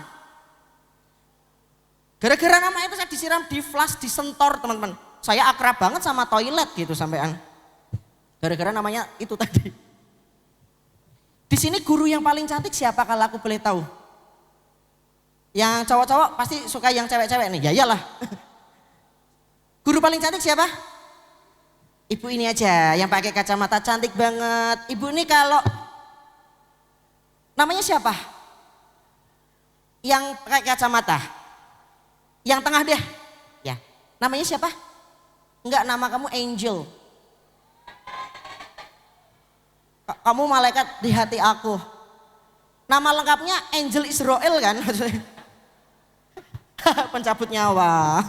Gara-gara nama itu saya disiram, di flash, disentor teman-teman. Saya akrab banget sama toilet gitu sampean. Gara-gara namanya itu tadi. Di sini guru yang paling cantik siapa kalau aku boleh tahu? Yang cowok-cowok pasti suka yang cewek-cewek nih. Ya iyalah. Guru paling cantik siapa? Ibu ini aja yang pakai kacamata cantik banget. Ibu ini kalau namanya siapa? Yang pakai kacamata. Yang tengah deh. Ya. Namanya siapa? Enggak, nama kamu Angel. Kamu malaikat di hati aku. Nama lengkapnya Angel Israel kan? Pencabut nyawa.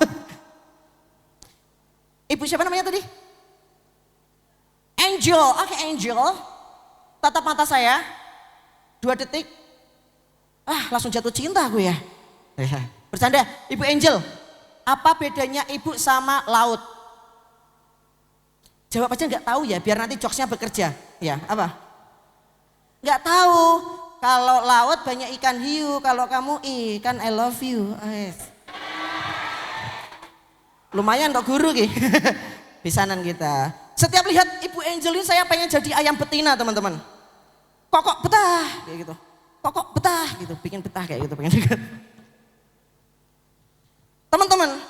Ibu siapa namanya tadi? Angel, oke Angel. Tatap mata saya. 2 detik. Langsung jatuh cinta aku ya. Bercanda, Ibu Angel. Apa bedanya ibu sama laut? Jawab aja nggak tahu ya, biar nanti jokesnya bekerja. Ya, apa? Nggak tahu. Kalau laut banyak ikan hiu, kalau kamu ikan I love you. Lumayan dok guru gitu. Bisanan kita. Setiap lihat Ibu Angel ini saya pengen jadi ayam betina teman-teman. Kokok betah kayak gitu. Kokok betah gitu, bikin betah kayak gitu pengen dekat. Teman-teman,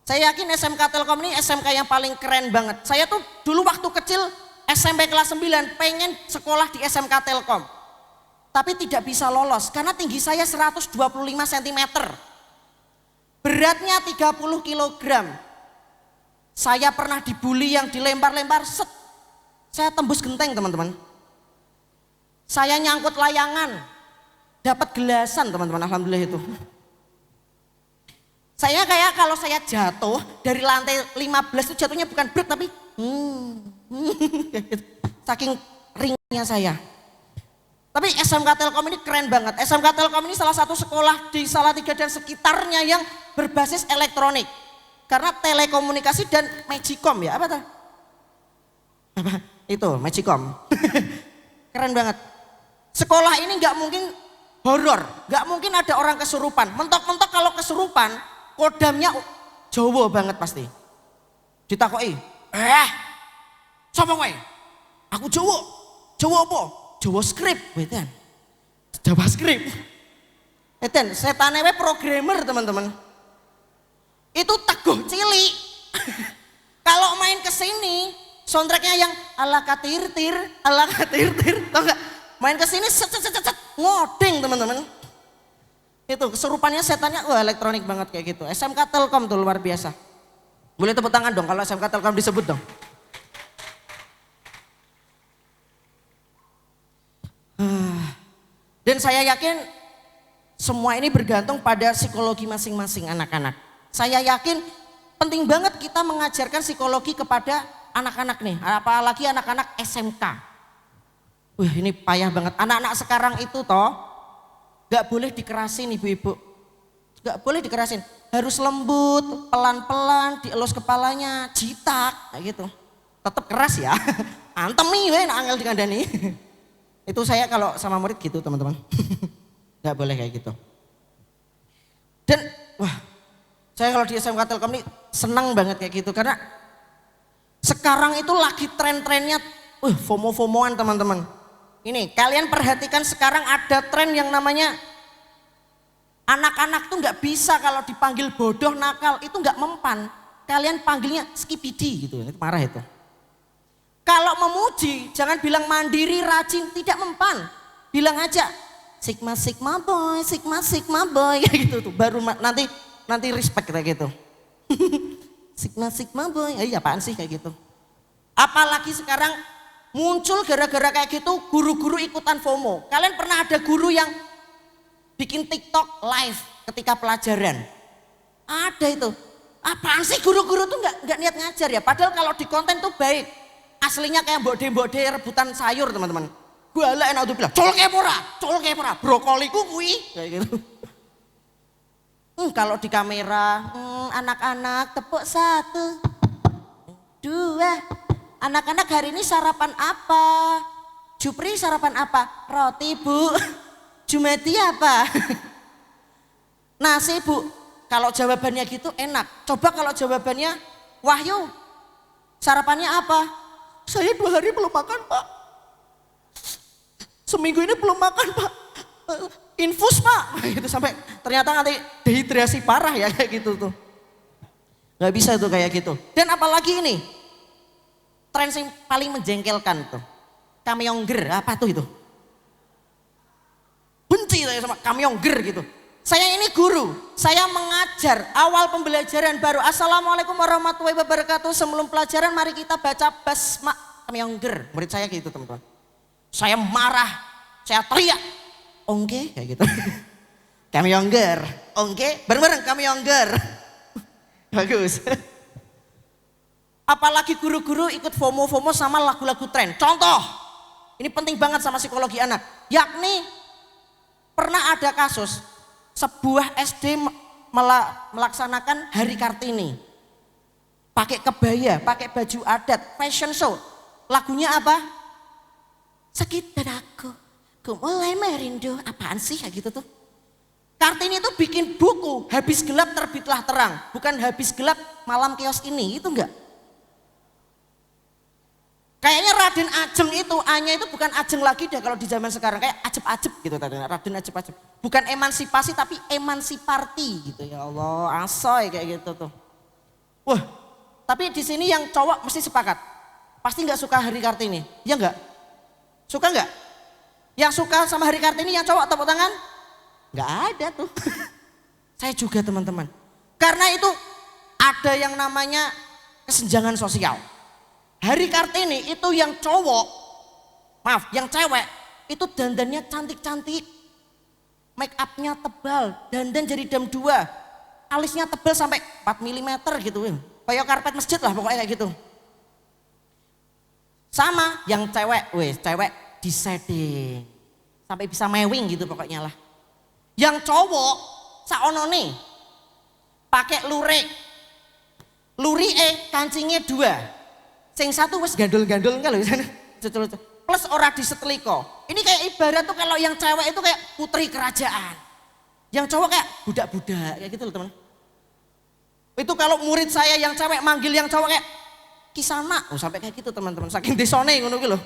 saya yakin SMK Telkom ini SMK yang paling keren banget. Saya tuh dulu waktu kecil SMP kelas 9 pengen sekolah di SMK Telkom. Tapi tidak bisa lolos karena tinggi saya 125 cm. Beratnya 30 kg. Saya pernah dibully yang dilempar-lempar, set. Saya tembus genteng teman-teman. Saya nyangkut layangan, dapat gelasan teman-teman, alhamdulillah itu. Saya kayak kalau saya jatuh dari lantai 15 itu jatuhnya bukan brek tapi saking ringnya saya. Tapi SMK Telkom ini keren banget. SMK Telkom ini salah satu sekolah di Salatiga dan sekitarnya yang berbasis elektronik. Karena telekomunikasi dan Magicom ya, apa tuh? Apa? Itu Magicom. Keren banget. Sekolah ini nggak mungkin horor, nggak mungkin ada orang kesurupan. Mentok-mentok kalau kesurupan, kodamnya Jawa banget pasti. Ditakoi, sapa kowe? Aku Jawa. Jawa apa? Jawa script, wetan. Jawa script. Eten, setane we programmer teman-teman. Itu Teguh Cili. Kalau main ke sini, soundtracknya yang ala katir-tir, tau gak? Main ke sini set ngoding teman-teman. Itu kesurupannya setannya elektronik banget kayak gitu. SMK Telkom tuh luar biasa. Boleh tepuk tangan dong kalau SMK Telkom disebut dong. Dan saya yakin semua ini bergantung pada psikologi masing-masing anak-anak. Saya yakin penting banget kita mengajarkan psikologi kepada anak-anak nih, apalagi anak-anak SMK. Wah ini payah banget, anak-anak sekarang itu toh gak boleh dikerasin ibu-ibu. Gak boleh dikerasin, harus lembut, pelan-pelan, dielus kepalanya, jitak kayak gitu. Tetap keras ya, antemi we angel dikandani. Itu saya kalau sama murid gitu teman-teman. Gak boleh kayak gitu. Dan wah Saya kalau di SMK Telkom ini senang banget kayak gitu karena sekarang itu lagi tren-trennya FOMO-FOMOan teman-teman. Ini kalian perhatikan sekarang ada tren yang namanya anak-anak tuh nggak bisa kalau dipanggil bodoh nakal itu nggak mempan. Kalian panggilnya skipidi gitu, itu marah itu. Kalau memuji jangan bilang mandiri, rajin, tidak mempan. Bilang aja Sigma Sigma boy, Sigma Sigma boy kayak gitu tuh. Baru nanti respect kayak gitu. Sigma Sigma boy, iya apaan sih kayak gitu. Apalagi sekarang muncul gara-gara kayak gitu guru-guru ikutan FOMO. Kalian pernah ada guru yang bikin TikTok live ketika pelajaran? Ada itu. Apaan sih guru-guru tuh nggak niat ngajar ya? Padahal kalau di konten tuh baik. Aslinya kayak mbok-de rebutan sayur teman-teman. Gua lah enak tuh bilang, colke pora, brokoli kuwi kayak gitu. Kalau di kamera, anak-anak tepuk 1, 2. Anak-anak hari ini sarapan apa? Jupri sarapan apa? Roti bu. Jumati apa? Nasi bu. Kalau jawabannya gitu enak. Coba kalau jawabannya, Wahyu sarapannya apa? Saya 2 hari belum makan pak. Seminggu ini belum makan pak. Infus pak. Gitu sampai ternyata nanti dehidrasi parah ya kayak gitu tuh. Gak bisa tuh kayak gitu. Dan apalagi ini. Tren yang paling menjengkelkan tuh. Kamyongger, apa tuh itu? Benci saya sama kamyongger gitu. Saya ini guru, saya mengajar awal pembelajaran baru. Assalamualaikum warahmatullahi wabarakatuh. Sebelum pelajaran mari kita baca basma kamyongger. Murid saya gitu teman-teman. Saya marah, saya teriak. Ongke kayak gitu. Kamyongger, ongke, bareng-bareng kamyongger. Bagus. Apalagi guru-guru ikut FOMO-FOMO sama lagu-lagu tren. Contoh, ini penting banget sama psikologi anak. Yakni pernah ada kasus sebuah SD melaksanakan Hari Kartini. Pakai kebaya, pakai baju adat, fashion show. Lagunya apa? Sakit dadaku, ku mulai merindu. Apaan sih kayak gitu tuh? Kartini itu bikin buku, habis gelap terbitlah terang. Bukan habis gelap malam kios ini, itu enggak. Kayaknya Raden Ajeng itu, A-nya itu bukan Ajeng lagi deh kalau di zaman sekarang. Kayak ajeb-ajeb gitu tadi, Raden ajeb-ajeb. Bukan emansipasi tapi emansiparti gitu ya Allah, asoy kayak gitu tuh. Wah, tapi di sini yang cowok mesti sepakat. Pasti nggak suka Hari Kartini, ya enggak? Suka nggak? Yang suka sama Hari Kartini yang cowok tepuk tangan? Nggak ada tuh. Saya juga teman-teman. Karena itu ada yang namanya kesenjangan sosial. Hari Kartini itu yang cowok, maaf yang cewek itu dandannya cantik-cantik. Make upnya tebal, dandan jadi jam 2. Alisnya tebal sampai 4 mm gitu. Kayak karpet masjid lah pokoknya kayak gitu. Sama yang cewek, cewek di setting. Sampai bisa mewing gitu pokoknya lah. Yang cowok, saonone pakai lurik. Lurike kancingnya 2. Sing satu wis gandul-gandul enggak lho. Plus ora diseteliko. Ini kayak ibarat tuh kalau yang cewek itu kayak putri kerajaan. Yang cowok kayak budak-budak kayak gitu loh teman. Itu kalau murid saya yang cewek manggil yang cowok kayak Kisana. Oh sampai kayak gitu teman-teman. Saking desone ngono ki lho.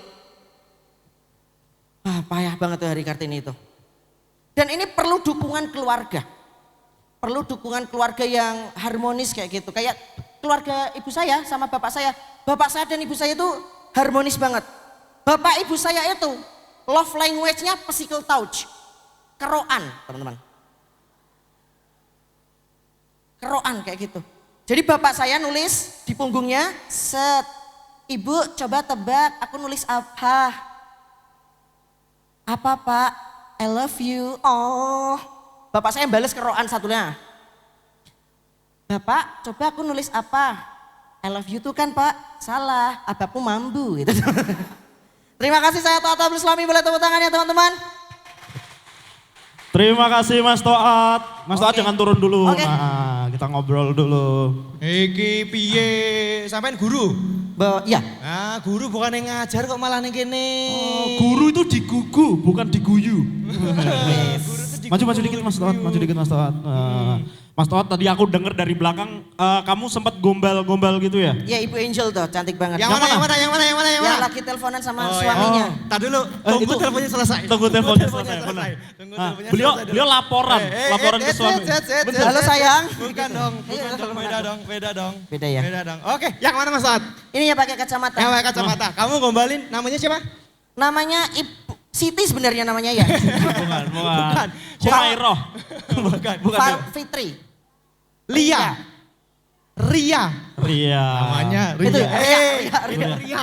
Payah banget tuh Hari Kartini itu. Dan ini perlu dukungan keluarga. Perlu dukungan keluarga yang harmonis kayak gitu. Kayak keluarga ibu saya sama bapak saya. Bapak saya dan ibu saya itu harmonis banget. Bapak ibu saya itu love language-nya physical touch. Keroan teman-teman. Keroan kayak gitu. Jadi bapak saya nulis di punggungnya, set. Ibu coba tebak aku nulis apa? Apa pak? I love you. Oh. Bapak saya balas keroan satunya. Bapak coba aku nulis apa? I love you tuh kan pak? Salah, abapmu mambu gitu. Terima kasih saya Toat Islami, boleh tepuk tangan ya teman-teman. Terima kasih Mas Toat. Mas Toat jangan turun dulu. Oke. Nah, kita ngobrol dulu. Iki piye? Sampean guru? Ya. Ah, guru bukan yang ngajar kok malah ning kene. Guru itu digugu, bukan diguyu. Guru itu Maju dikit Mas Toat, maju dikit Mas Toat. Mas Toat tadi aku denger dari belakang kamu sempat gombal-gombal gitu ya? Ya Ibu Angel tuh, cantik banget. Yang mana? Yang lagi teleponan sama suaminya. Tadi dulu, tunggu teleponnya selesai. Tunggu teleponnya selesai. Benar. Beliau laporan ke suami. Halo sayang. Bukan dong, beda dong. Beda ya? Beda dong. Oke, yang mana Mas Toat? Ini yang pakai kacamata. Yang pakai kacamata. Kamu gombalin, namanya siapa? Namanya Ibu Siti sebenarnya namanya ya. Bukan. Syairoh. Bukan. Fitri. Ria. Namanya Itu Ria.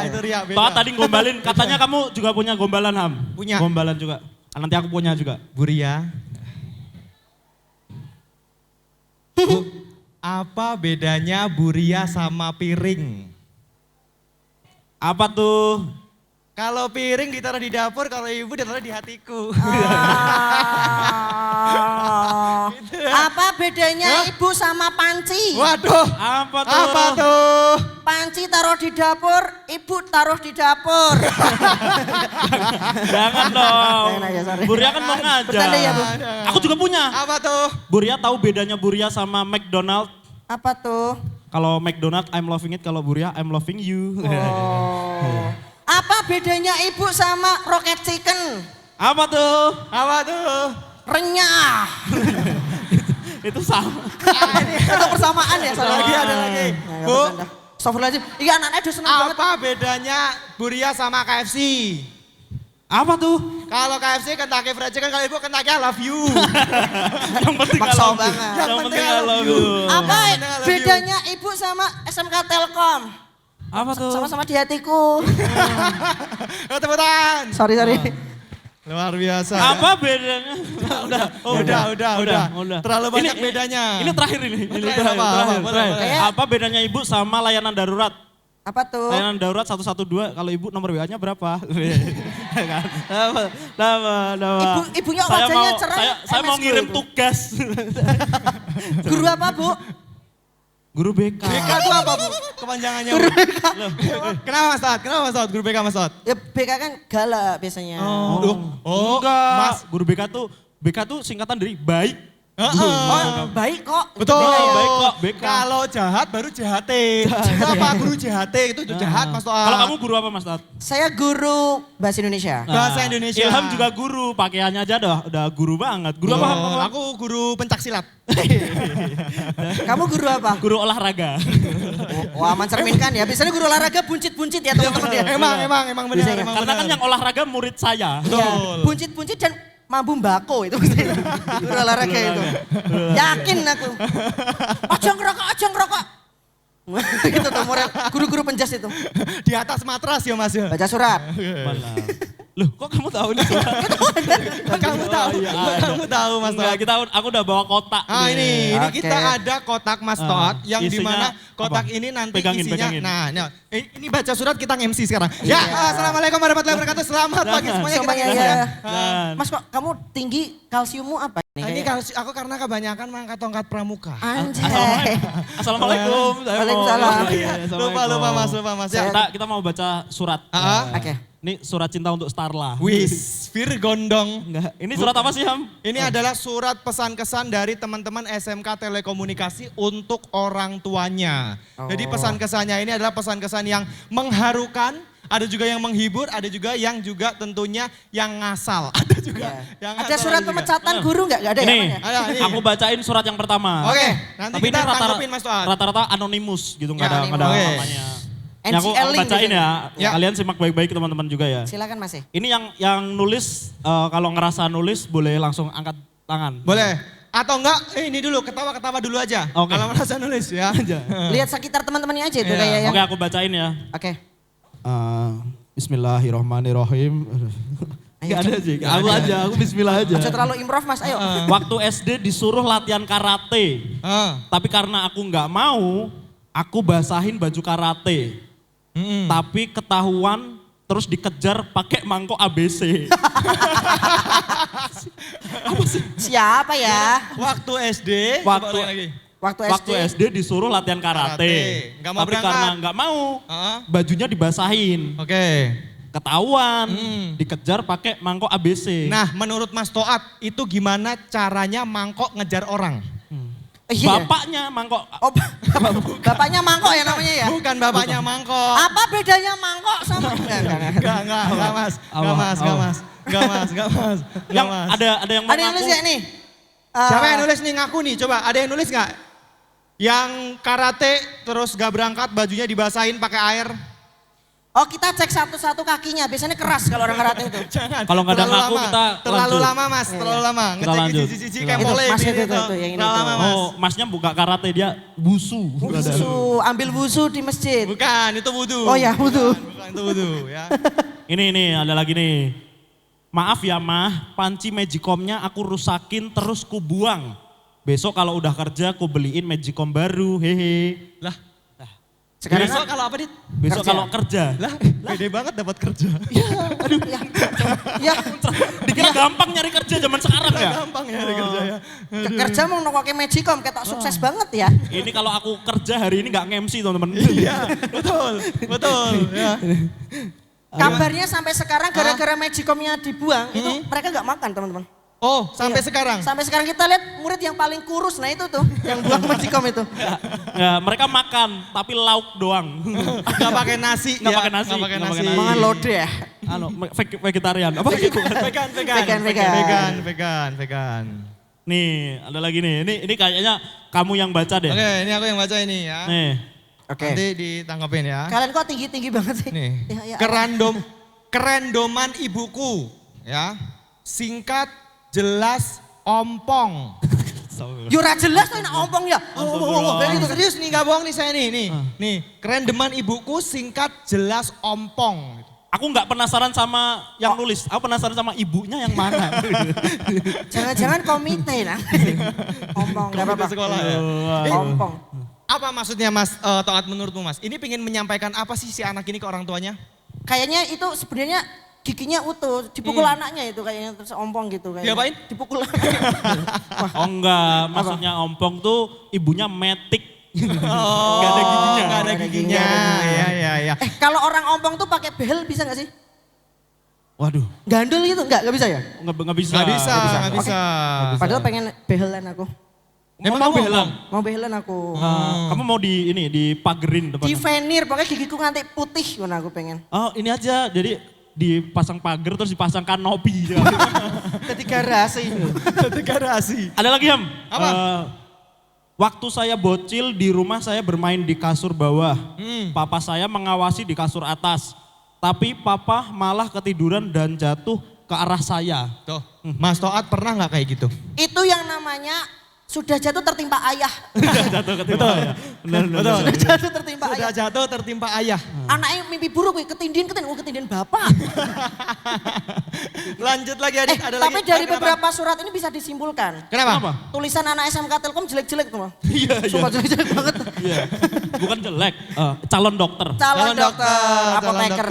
Itu Ria. beda. Toat tadi gombalin, katanya kamu juga punya gombalan Ham. Punya. Gombalan juga. Nanti aku punya juga. Bu Ria. Bu, apa bedanya Bu Ria sama piring? Apa tuh? Kalau piring ditaruh di dapur, kalau ibu ditaruh di hatiku. Apa bedanya ibu sama panci? Waduh, Apa tuh? apa tuh? Panci taruh di dapur, ibu taruh di dapur. Jangan dong. Jangan aja, sorry. Buria kan mau ngajar. Bercanda ya, Bu? Aku juga punya. Apa tuh? Buria tahu bedanya Buria sama McDonald? Apa tuh? Kalau McDonald I'm loving it, kalau Buria I'm loving you. Oh. Apa bedanya ibu sama rocket chicken? Apa tuh? Apa tuh? Renyah. Itu sama. Itu persamaan ya? Ada lagi, ada lagi. Bu, Astagfirullahaladzim. Iya anak-anaknya udah seneng banget. apa bedanya Bu Ria sama KFC? Apa tuh? Kalau KFC Kentucky Fried Chicken, kalau ibu Kentucky I love you. Yang penting I Maksa love you. banget. Yang penting I love you. Apa I love you. bedanya ibu sama SMK Telkom? Apa tuh? Sama-sama di hatiku. Tepuk tangan. Sorry. Luar biasa. Apa bedanya? Udah. Terlalu banyak bedanya. Ini terakhir ini. Ini Terakhir apa? Boleh. Apa bedanya ibu sama layanan darurat? Apa tuh? Layanan darurat 112, kalau ibu nomor WA-nya berapa? Ibunya wajahnya cerah. Saya mau MS ngirim itu. tugas. Guru apa bu? Guru BK. BK itu apa Bu? Kepanjangannya Bu? Kenapa Mas Toat? Guru BK Mas Toat? Ya BK kan galak biasanya. Enggak. Guru BK tuh singkatan dari baik. Oh, baik kok. Betul. Baik kok, BK. Kalau jahat baru jahate. Apa guru jahate itu jahat Mas Toat. Kalau kamu guru apa Mas Toat? Saya guru bahasa Indonesia. Bahasa Indonesia. Ilham juga guru, pakaiannya aja udah guru banget. Guru apa? Aku guru pencak silat. Kamu guru apa? Guru olahraga. Wah mencerminkan ya. Biasanya guru olahraga buncit-buncit ya teman-teman ya. Emang benar. Biasanya. Emang Karena kan benar. yang olahraga murid saya. Ya, buncit-buncit dan mambu mbako itu biasanya. Guru olahraga itu. Yakin aku. Aja ngerokok. Gitu tuh moral guru-guru penjas itu. Di atas matras ya Mas ya. Baca surat. Mana? Loh, kok kamu tahu ini? Kamu tahu Mas Toat. Enggak, aku udah bawa kotak. Ini Oke. kita ada kotak Mas Toat yang isinya dimana kotak apa? ini nanti Pegangin. isinya. Nah, ini baca surat kita nge-MC sekarang. Ya, assalamualaikum warahmatullahi wabarakatuh. Selamat pagi semuanya. Kita Semuanya nge-MC ya. Dan Mas kok kamu tinggi kalsiummu apa Ini kayak- aku karena kebanyakan mengangkat tongkat pramuka. Anjay. Assalamualaikum. Saya mau- Waalaikumsalam. Iya, Lupa Mas. Ya. Kita mau baca surat. Oke. Ini surat cinta untuk Starla. Wis, Virgondong. Enggak. Ini surat apa sih, Ham? Ini adalah surat pesan kesan dari teman-teman SMK Telekomunikasi untuk orang tuanya. Jadi pesan kesannya ini adalah pesan kesan yang mengharukan, ada juga yang menghibur, ada juga yang juga tentunya yang ngasal. Ada juga yang Ada ngasal surat juga. pemecatan guru nggak? Nggak ada ya? Ini, Bang, ya? Ada, ini. aku bacain surat yang pertama. Oke, nanti Tapi kita ini tanggepin Mas Toat. rata-rata anonimus gitu, nggak Ya, ada Oke. namanya. Ini aku NCL link bacain di sini. ya. Ya. Kalian simak baik-baik teman-teman juga ya. Silakan Mas. Ini yang nulis, kalau ngerasa nulis boleh langsung angkat tangan. Boleh. Atau enggak, ini dulu, ketawa-ketawa dulu aja. Oke. Kalau merasa nulis ya. Lihat sekitar teman-temannya aja itu Iya. kayak yang. Oke, aku bacain ya. Oke. Bismillahirrahmanirrahim. Gak ada sih, aku bismillah aja. Jangan terlalu improv Mas, ayo. Waktu SD disuruh latihan karate, tapi karena aku nggak mau, aku basahin baju karate. Tapi ketahuan terus dikejar pakai mangkok ABC. Apa sih? Siapa ya? Waktu SD. Waktu- coba ulang lagi. Waktu SD. disuruh latihan karate. Karate. Nggak mau tapi berangkat. karena nggak mau, Heeh. bajunya dibasahin. Oke. Ketahuan, dikejar pakai mangkok ABC. Nah, menurut Mas Toat, itu gimana caranya mangkok ngejar orang? Iya. Bapaknya mangkok. Oh, bapaknya mangkok ya namanya ya? Bukan bapaknya mangkok. Apa bedanya mangkok sama Enggak, Mas. Enggak, Mas. Yang ada yang mau Ada yang nulis ngaku. ya nih? Siapa yang nulis nih ngaku nih? Coba ada yang nulis nggak? Yang karate terus gak berangkat bajunya dibasahin pakai air. Oh kita cek satu-satu kakinya, biasanya keras kalau orang karate itu. Jangan. Kalau nggak ada terlalu ngaku, lama. kita terlalu lanjut. lama Mas, terlalu lama. Kita Ngecek lanjut. sisi-sisi kayak Itu, boleh. Mas, ini itu, tuh. yang ini Terlalu tuh. lama Mas. Oh, masnya buka karate dia wusu. Wusu, ambil wusu di masjid. Bukan, itu wudu. Oh ya, wudu. Bukan, itu wudu ya. Ini ada lagi nih. Maaf ya mah, panci magicomnya aku rusakin terus ku buang. Besok kalau udah kerja ku beliin magicom baru, hehe. Lah, Sekarang besok kalau apa Dit? Besok Kerja. kalau kerja. Lah, pede banget dapat kerja. ya, Dikira gampang nyari kerja zaman sekarang ya? Gampang ya ada kerja ya. kerja mau nokoke magicom, ketok sukses banget ya. Ini kalau aku kerja hari ini gak nge-MC teman-teman. Iya, betul ya. Kabarnya sampai sekarang gara-gara magicomnya dibuang, itu mereka nggak makan teman-teman. Oh, sampai Iya. sekarang. Sampai sekarang kita lihat murid yang paling kurus, nah itu tuh yang buang magicom itu. Ya, mereka makan tapi lauk doang. Gak pakai nasi. Nggak ya. pakai nasi, Nggak pakai nggak nasi. pakai nasi. Mangan lode ya. Anu, vegetarian. Apa gitu? Vegan. Nih, ada lagi nih. Ini kayaknya kamu yang baca deh. Oke, ini aku yang baca ini ya. Nih. Oke. Nanti ditanggapin ya. Kalian kok tinggi-tinggi banget sih? Nih, Ya, kerandoman ibuku ya. Singkat, jelas, ompong. Yura jelas tuh ini ompong ya. Dan itu serius nih, gak bohong nih saya nih. Nih, kerandoman ibuku singkat, jelas, ompong. Aku nggak penasaran sama yang nulis. Aku penasaran sama ibunya yang mana. Jangan-jangan komite nah. Ompong, gak apa-apa. Sekolah ya. Ompong. Apa maksudnya Mas Toat menurutmu Mas? Ini pengen menyampaikan apa sih si anak ini ke orang tuanya? Kayaknya itu sebenarnya giginya utuh, dipukul anaknya itu kayaknya terus ompong gitu kayaknya. Diapain? Dipukul anaknya. Oh enggak, maksudnya ompong tuh ibunya metik. Oh, Gak ada giginya. Gak ada giginya. Iya. Kalau orang ompong tuh pakai behel bisa gak sih? Waduh, Gandul gitu, enggak bisa ya? nggak bisa. Gak bisa, gak bisa. Padahal pengen behelan aku. Emang mau behelan? Mau behelan aku. Kamu mau dipagerin depan? Di venir, pokoknya gigiku nganti putih mana aku pengen. Oh ini aja, jadi dipasang pagar terus dipasang kanopi. Ketika rasi. Ada lagi Ham? Apa? Waktu saya bocil di rumah saya bermain di kasur bawah. Papa saya mengawasi di kasur atas. Tapi papa malah ketiduran dan jatuh ke arah saya. Tuh, Mas Toat pernah gak kayak gitu? Itu yang namanya sudah jatuh tertimpa ayah. Jatuh ketimpa ya. Betul. Sudah jatuh tertimpa Sudah ayah. jatuh tertimpa ayah. Anaknya mimpi buruk, ketindihan, ketindihan bapak. Lanjut lagi Adit, ada Tapi lagi. dari Kenapa? beberapa surat ini bisa disimpulkan. Kenapa? Tulisan anak SMK Telkom jelek-jelek tuh. Iya. Sumpah jelek-jelek banget. Iya. Bukan jelek, calon dokter. Calon dokter, apoteker.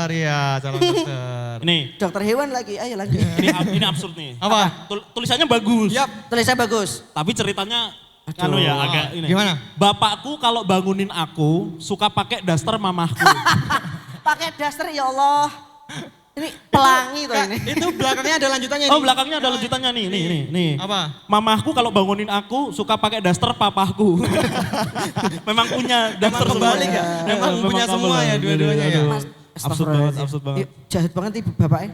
Iya, calon dokter. Ini Dokter hewan lagi, ayo lagi. ini absurd nih. Apa? Tulisannya bagus. Yap. Tulisannya bagus. Tapi ceritanya anu ya agak ini. Gimana? Bapakku kalau bangunin aku suka pakai daster mamahku. Pakai daster ya Allah. Ini pelangi tuh ini. Itu belakangnya ada lanjutannya Oh nih. belakangnya ada lanjutannya nih. Apa? Mamahku kalau bangunin aku suka pakai daster papahku. Memang punya daster Memang kebalik semua. ya? Memang punya semua ya dua-duanya ya? Mas, Absurd banget. Jahat banget nih bapaknya.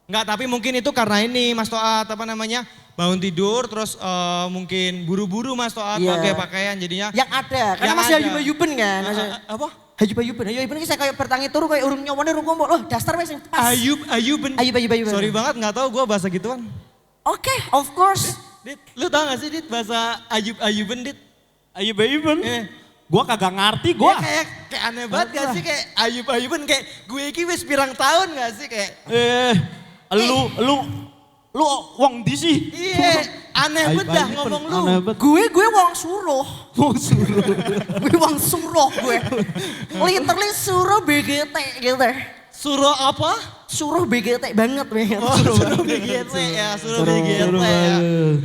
Enggak, tapi mungkin itu karena ini Mas Toat apa namanya? Bangun tidur terus mungkin buru-buru Mas Toat Iya. pakai pakaian jadinya. Yang ada, karena Yang masih ada. Hayubayuben kan. Apa? Hayubayuben ini saya kayak bertangi turu kayak urung nyawane urung kumpul. Oh daster wes yang pas. Ayuben. Ayub. Sorry banget nggak tahu gue bahasa gituan. Oke, of course. Dit, lu tau gak sih Dit bahasa Ayuben Dit? Ayo Bayuben. Eh. Gua kagak ngerti Gua gua. kayak aneh banget gak sih kayak Ayuben kayak gue iki wis pirang tahun gak sih kayak Lu wong di sih. iya aneh banget dah ngomong lu. Aneh banget. Gue wong suruh. Wong suruh. Gue wong suruh gue. Literally suruh BGT gitu. Suruh apa? Suruh BGT banget. Oh, suruh BGT ya, suruh BGT ya.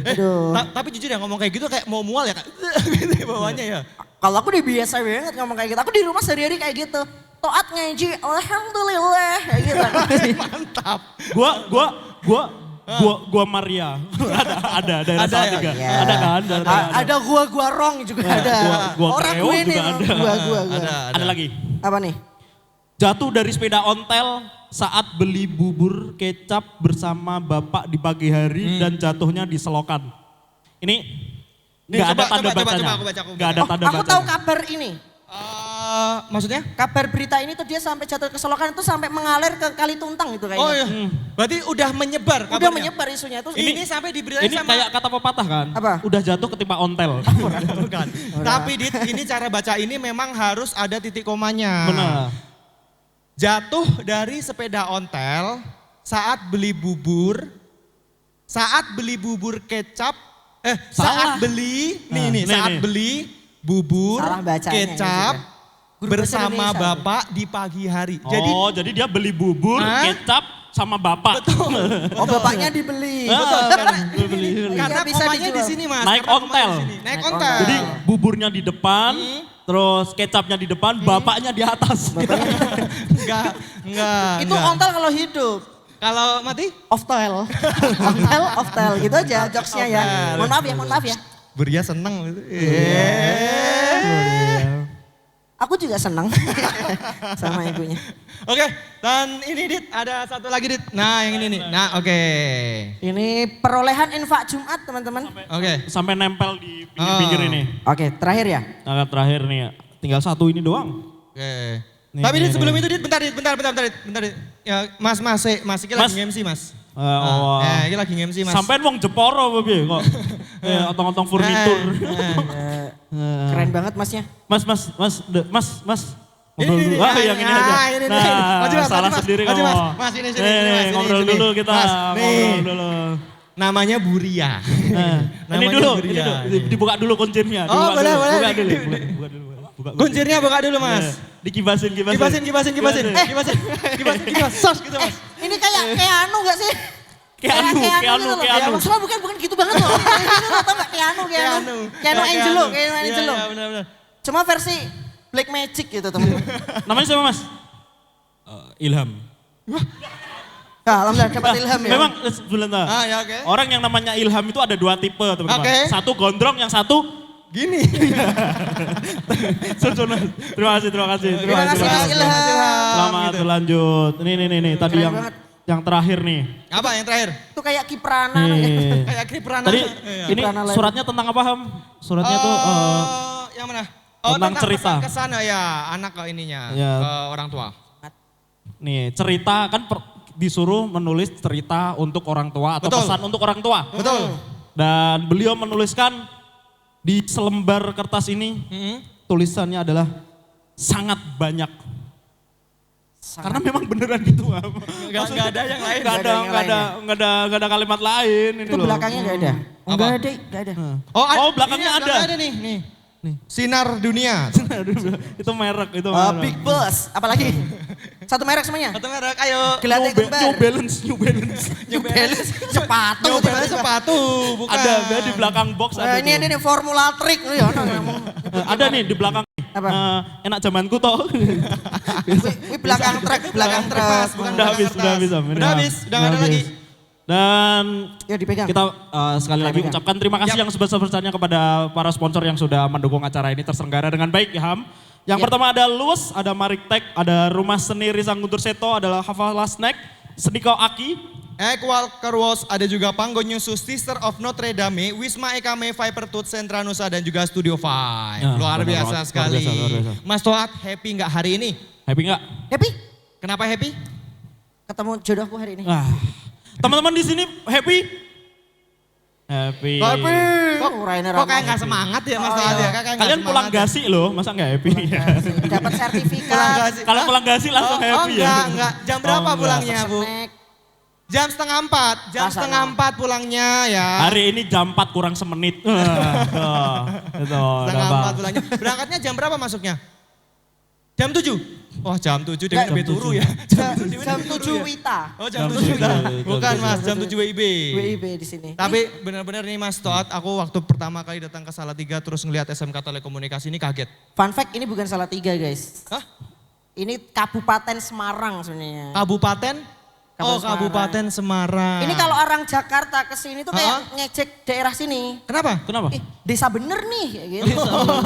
Aduh. Tapi jujur ya ngomong kayak gitu kayak mau mual ya kak. Gitu bawahnya ya. Kalau aku udah biasa banget ngomong kayak gitu. Aku di rumah sehari-hari kayak gitu. Toat ngaji, alhamdulillah kayak gitu. Mantap. Gua Gua Maria. ada daerah Ada Salatiga. ya? Ada kan? Ada gua rong juga ada. Gua Orang Kreo gue nih, juga ada. gua. Ada lagi. Apa nih? Jatuh dari sepeda ontel saat beli bubur kecap bersama bapak di pagi hari dan jatuhnya di selokan. Ini nggak ada tanda bacanya. aku baca. Nggak ada tanda Aku tahu bacanya. kabar ini. Maksudnya? Kabar berita ini tuh dia sampai jatuh ke selokan itu sampai mengalir ke Kali Tuntang itu kayaknya. Oh iya. Berarti udah menyebar Udah kabarnya? menyebar isunya itu. Ini sampai diberitain Ini sama... kayak kata pepatah kan? Apa? Udah jatuh ketimpa ontel. Bukan. Tapi Dit, ini cara baca ini memang harus ada titik komanya. Benar. Jatuh dari sepeda ontel saat beli bubur kecap, saat Salah. beli, Nih, saat nih. beli bubur Salah bacanya kecap ini juga. Guru bahasa bersama Indonesia bapak di pagi hari. Jadi dia beli bubur, Hah? kecap sama bapak. Oh bapaknya dibeli. Beli. Karena Iya, bisa komanya di dijual. sini Mas. Naik Karena komanya ontel. di sini. Naik Naik ontel. ontel. Jadi buburnya di depan, terus kecapnya di depan, bapaknya di atas. enggak. Itu ontel kalau hidup. Kalau mati? Off tail. Off tail gitu aja jokesnya ya. Mohon maaf ya. Beria seneng. Aku juga senang sama ibunya. Oke, dan ini Dit, ada satu lagi Dit. Nah yang ini nih, nah oke. Ini perolehan infak Jumat teman-teman. Oke. Sampai nempel di pinggir-pinggir ini. Oke, terakhir ya. Nah, terakhir nih, tinggal satu ini doang. Oke. Nih, Tapi Dit nih, sebelum nih. itu Dit, bentar Dit. Ya Mas, ini lagi nge-MC Mas. Oh, Ini lagi nge-MC Mas. sampai wong Jeporo babi kok. Otong-otong furnitur. Keren banget masnya. Mas. Ngobrol Ini, dulu. Yang ini aja. ini. Nah, Maju, Mas, salah maju, Mas. sendiri Maju, kamu. Mas, sini, Ngobrol sini. dulu kita. Mas, nih. Ngobrol dulu. Namanya Buria. Ini Namanya dulu, Buria. dibuka dulu kuncinya. Oh, boleh. Buka dulu. Buka dulu. Kuncinya buka dulu Mas. Dikibasin. Kibasin. Sos gitu Mas. Ini kayak Keanu gak sih? Keanu. gitu loh. Ya, maksudnya bukan gitu banget loh. Ini lo tau gak Keanu Angelo. Iya, benar. Cuma versi Black Magic gitu teman-teman. Namanya siapa Mas? Ilham. Nah, alhamdulillah dapat ilham ya. Memang sebentar. Ya oke. Orang yang namanya Ilham itu ada dua tipe teman-teman. Oke. Satu gondrong, yang satu Gini. Terima kasih. Terima kasih Mas Ilham. Selamat berlanjut. Nih. Tadi Keren banget. yang terakhir nih. Apa yang terakhir? Itu kayak Kiprana. Nih. Kayak Kriprana. Tadi Iya. ini Kiprana lain. suratnya tentang apa Ham? Suratnya tuh yang mana? tentang cerita. Kesan ya, anak ke ininya, Ya. ke orang tua. nih cerita kan disuruh menulis cerita untuk orang tua atau Betul. pesan untuk orang tua. Betul. Dan beliau menuliskan di selembar kertas ini tulisannya adalah sangat banyak. Karena memang beneran gitu. Enggak ada yang lain. Enggak ada kalimat lain ini Itu loh. belakangnya gak ada. Apa? Enggak ada. Oh, belakangnya ini ada. belakangnya nih. Sinar dunia. itu merek. Big Boss, apalagi? Satu merek semuanya. Satu merek, ayo. Gelatnya kembar. New Balance. New Balance, sepatu. New Balance sepatu, bukan. Ada di belakang box ada. Ini tuh. ada nih Formula Trick. Ya, Ada nih di belakang. Apa? Enak zamanku toh. Ini belakang truk. Mas, bukan Udah belakang habis, kertas. udah habis. Udah habis, udah nggak ada lagi. Dan Ya dipegang. kita sekali lagi Pegang. ucapkan terima kasih yang sebesar-besarnya kepada para sponsor yang sudah mendukung acara ini terselenggara dengan baik ya Ham. Yang pertama ada Luwes, ada Mariktek, ada Rumah Seni Risang Guntur Seto, adalah Hafala Snack, Sedikau Aki, Equal Kerwas, ada juga Panggo Nyusus, Sister of Notre Dame, Wisma Ekame, Viper Tooth, Sentra Nusa, dan juga Studio 5. Luar benar biasa banget, sekali. luar biasa. Mas Toat, happy nggak hari ini? happy nggak? Happy? Kenapa happy? Ketemu jodohku hari ini. Teman-teman di sini happy? Happy. Kok kayak nggak semangat ya Mas Toat ya? Kayak nggak Kalian pulang semangat ya? gasi loh, masa nggak happy? Dapat Pulang sertifikat. gasi. Kalau pulang gasi langsung happy ya? Enggak. Jam berapa enggak. pulangnya Bu? Snack. Jam setengah 4. Jam Rasanya. setengah 4 pulangnya ya. Hari ini jam 4 kurang semenit. Itu Setengah udah 4 pulangnya. Berangkatnya jam berapa masuknya? Jam 7? Wah jam 7 dengan lebih turu ya. Jam 7 Wita. Oh jam Jam 7 7. Wita. Bukan Mas, jam 7 WIB. WIB di sini. Tapi benar-benar nih Mas Toat, aku waktu pertama kali datang ke Salatiga terus ngelihat SMK Telekomunikasi ini kaget. Fun fact ini bukan Salatiga guys. Hah? Ini Kabupaten Semarang sebenarnya. Kabupaten Oh, Kabupaten Semarang. Ini kalau orang Jakarta ke sini tuh kayak ngecek daerah sini. Kenapa? Kenapa? Ih, desa bener nih, kayak gitu.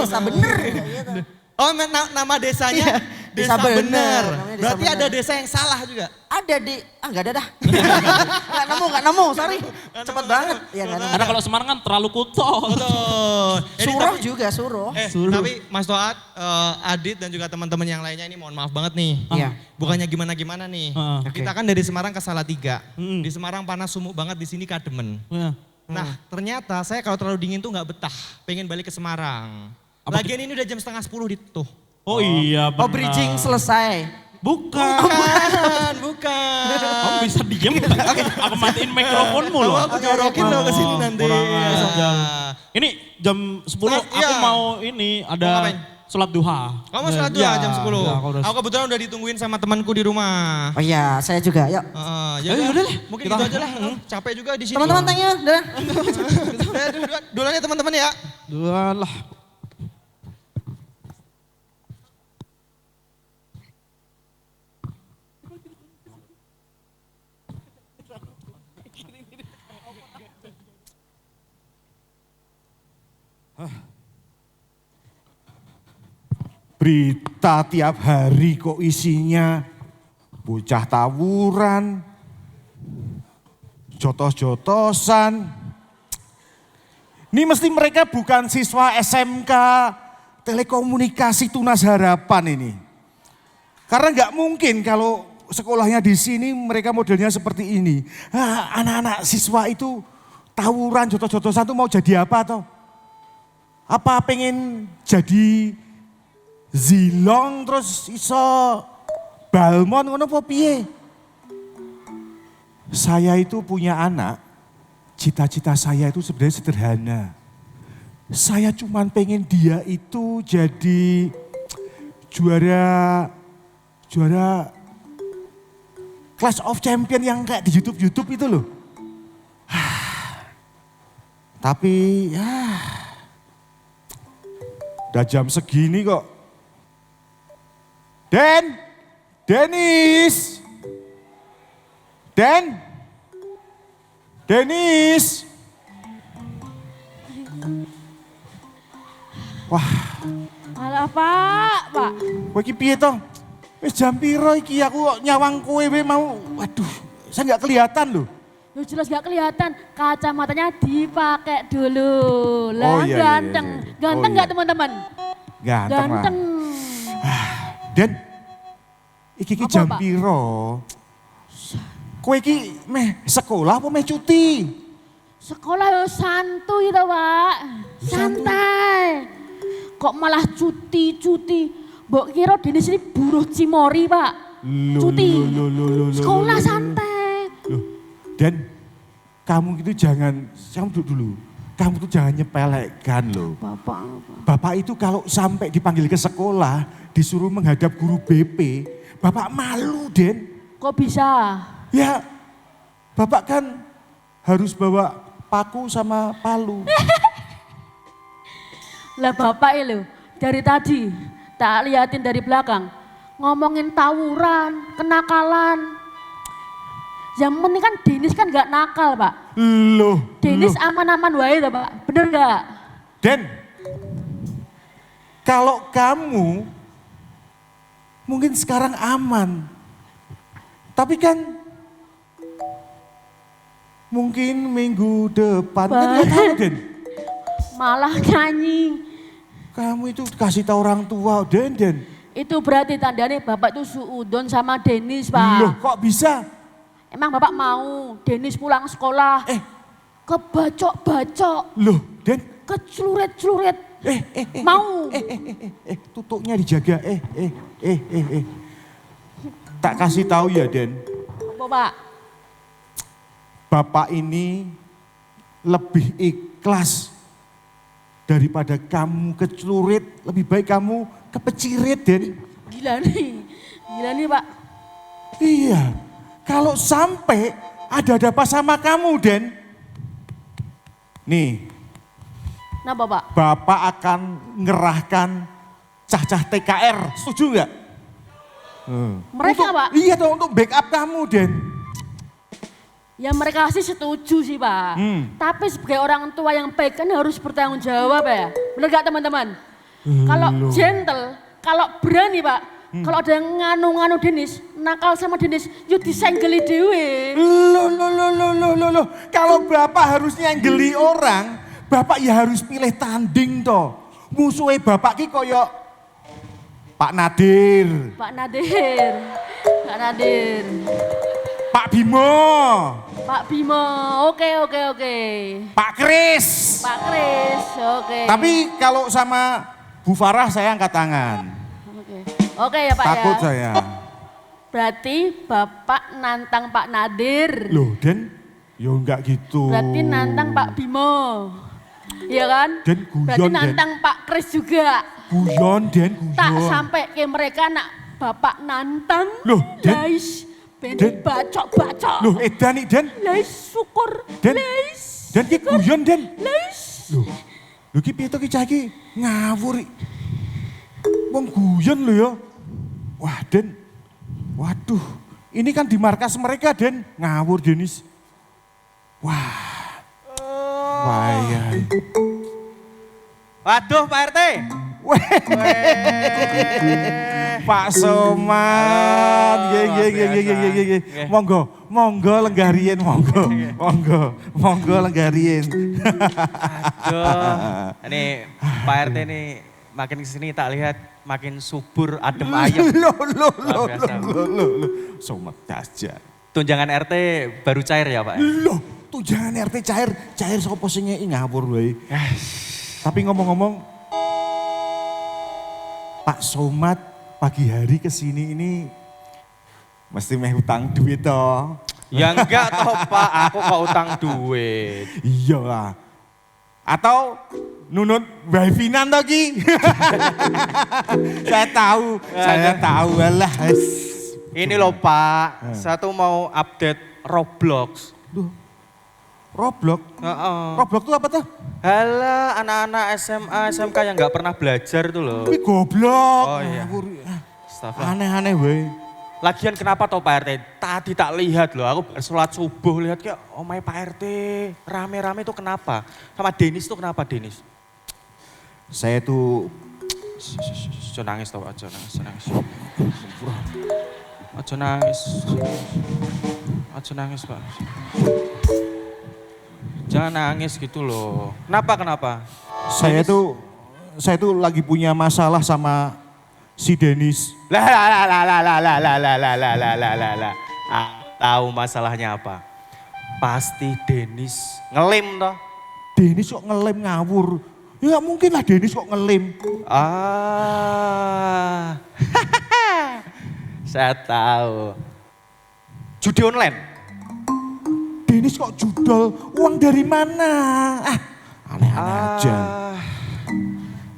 Desa bener, kayak gitu. Oh, nama desanya Desa Desa Bener. Bener. Namanya Desa Berarti Bener. ada desa yang salah juga. Ada di, nggak ada dah. Nggak nemu, sorry. Cepet banget. Ya, nggak nemu. Karena kalau Semarang kan terlalu kucel. Betul. Jadi Suruh tapi- juga, suruh. Tapi Mas Toat, Adit dan juga teman-teman yang lainnya ini mohon maaf banget nih. Iya. Bukannya gimana-gimana nih. Kita kan dari Semarang ke Salatiga. Di Semarang panas sumuk banget, di sini kademen. Ya. Nah ternyata saya kalau terlalu dingin tuh nggak betah. Pengen balik ke Semarang. Lagian ini udah jam 9:30 tuh. Oh iya benar. Oh, bridging selesai. Bukan. Bukan. Kamu bisa diem nggak? Aku matiin mikrofonmu loh. Aku jorokin dong ke sini nanti. Kurang ajar. Ya. Ini jam 10 aku Iya. mau ini Mau ada ngapain? sholat duha. Kamu sholat dulu jam 10. Ya, aku udah- Aku kebetulan udah ditungguin sama temanku di rumah. Oh iya, saya juga. Yuk. Ya udah lah. Mungkin Kita- gitu aja lah. Capek juga di sini. Teman-teman tanya, udah. Duluan ya teman-teman ya. Dua lah. Berita tiap hari kok isinya bocah tawuran, jotos-jotosan. Ini mesti mereka bukan siswa SMK Telekomunikasi Tunas Harapan ini. Karena nggak mungkin kalau sekolahnya di sini mereka modelnya seperti ini. Anak-anak siswa itu tawuran, jotos-jotosan tuh mau jadi apa toh? Apa pengen jadi zilong terus iso balmon ngono apa piye? Saya itu punya anak, cita-cita saya itu sebenarnya sederhana. Saya cuman pengen dia itu jadi juara Clash of Champion yang kayak di YouTube itu loh. Tapi ya udah jam segini kok. Denis. Wah, Alah Pak. kowe iki piye to? Wis jam piro iki aku kok nyawang kowe we mau. Waduh, saya nggak kelihatan loh. Lu jelas gak kelihatan, kacamatanya dipakai dulu. Lah Oh, iya, iya, ganteng. iya, iya. Ganteng Oh, gak iya. teman-teman? Ganteng lah. Ganteng. Den, iki Apa, jam Pak? piro? Kowe iki meh sekolah apa meh cuti? Sekolah yo santuy to Pak. Santai. Kok malah cuti-cuti. Mbok kira Denis ini buruh cimori Pak. Cuti. Sekolah santai. Loh, Dan kamu itu kamu duduk dulu. Kamu tuh jangan nyepelekan loh. Bapak. Bapak itu kalau sampai dipanggil ke sekolah, disuruh menghadap guru BP, Bapak malu, Den. Kok bisa? Ya, Bapak kan harus bawa paku sama palu. Lah Bapak lo dari tadi tak liatin dari belakang. Ngomongin tawuran, kenakalan. Yang penting kan Denis kan gak nakal Pak. Loh, Denis aman-aman wae toh Pak, bener gak? Den, kalau kamu mungkin sekarang aman, tapi kan mungkin minggu depan kan nggak tahu, Den. Malah nyanyi. Kamu itu kasih tahu orang tua, Den. Itu berarti tandanya Bapak itu suudon sama Denis Pak. Loh, kok bisa? Emang Bapak mau Denis pulang sekolah kebacok-bacok, Loh, Den. keceluret-celuret. Mau. Tutupnya dijaga. Tak kasih tahu ya, Den. Apa Pak? Bapak ini lebih ikhlas daripada kamu kecelurit, lebih baik kamu kepecirit, Den. Gila nih Pak. Iya, kalau sampai ada apa sama kamu, Den. Nih, Kenapa Pak? Bapak akan ngerahkan cah-cah TKR, setuju nggak? Mereka Untuk- Pak? Iya dong, untuk backup kamu, Den. Ya mereka sih setuju sih Pak. Tapi sebagai orang tua yang baik kan harus bertanggung jawab ya. Bener gak teman-teman? Kalau gentle, kalau berani Pak. Kalau ada yang nganu-nganu Denis, nakal sama Denis, yuk disenggeli dewe. Loh. Kalau bapak harus nyenggeli orang, bapak ya harus pilih tanding toh. Musuhnya bapak ki koyo Pak Nadir. Pak Nadir. Pak Bimo. Pak Bimo, oke. Pak Kris. Oke. Tapi kalau sama Bu Farah saya angkat tangan. Oke ya Pak Takut ya. saya. Berarti Bapak nantang Pak Nadir. Loh Den, ya enggak gitu. Berarti nantang Pak Bimo. Iya kan? Den guyon Berarti Den. nantang Pak Kris juga. Guyon Den, guyon. Tak sampai ke mereka nak Bapak nantang. Loh, Den. Guys, ben Den. bacok. Loh edan nih Den. Lais syukur. Den. Lais. Den ki guyon Den. Lais. Loh ki piye to ki cah iki ngawur. Wong guyon lho ya. Wah Den, waduh ini kan di markas mereka Den, ngawur Denis. Wah, wayang. Waduh Pak RT. Pak Soman, nggih. Monggo lenggariin, monggo lenggariin. Aduh, ini Pak RT nih makin kesini tak lihat makin subur adem ayem. Loh. Somat aja. Tunjangan RT baru cair ya Pak? Loh, tunjangan RT cair sapa sing ngawur wae. Tapi ngomong-ngomong, Pak Somat pagi hari kesini ini mesti meh utang duit toh. Ya enggak toh Pak, aku kok utang duit. Iya lah. Atau nunut Mbak Finan toh Ki. Saya tahu alah. Ini loh Pak, saya tuh mau update Roblox. Roblox? Roblox itu apa tuh? Halah, anak-anak SMA, SMK yang nggak pernah belajar tuh loh. Tapi goblok. Oh iya. Astagfirullah. Aneh-aneh weh. Lagian kenapa toh Pak RT? Tadi tak lihat loh, aku sholat subuh lihat kayak omai Pak RT rame-rame tuh kenapa? Sama Denis tuh kenapa Denis? Saya tuh Jangan nangis tau, aja nangis. Aja nangis Pak. Jangan nangis gitu loh. Kenapa? Saya tuh lagi punya masalah sama si Denis. Lah. Tahu masalahnya apa? Pasti Denis ngelim toh. Denis kok ngelem ngawur? Ya gak mungkin lah Denis kok ngelem. Saya tahu. Judi online. Denis kok judol, uang dari mana? Aneh-aneh aja.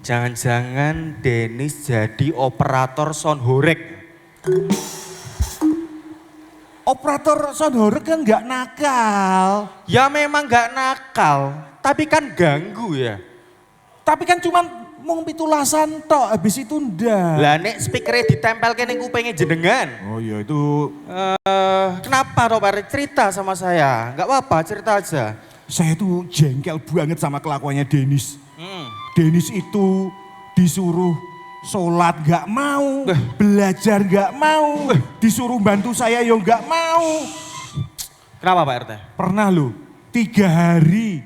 Jangan-jangan Denis jadi operator sound horeg. Operator sound horeg kan gak nakal. Ya memang gak nakal, tapi kan ganggu ya. Tapi kan cuman mau pitulasan tok, habis itu ndak. Lah nek speakernya ditempel ke kupingnya jenengan. Oh iya itu. Kenapa Pak RT cerita sama saya? Gak apa-apa, cerita aja. Saya tuh jengkel banget sama kelakuannya Denis. Denis itu disuruh sholat gak mau, belajar gak mau, disuruh bantu saya yo gak mau. Kenapa Pak RT? Pernah loh, 3 hari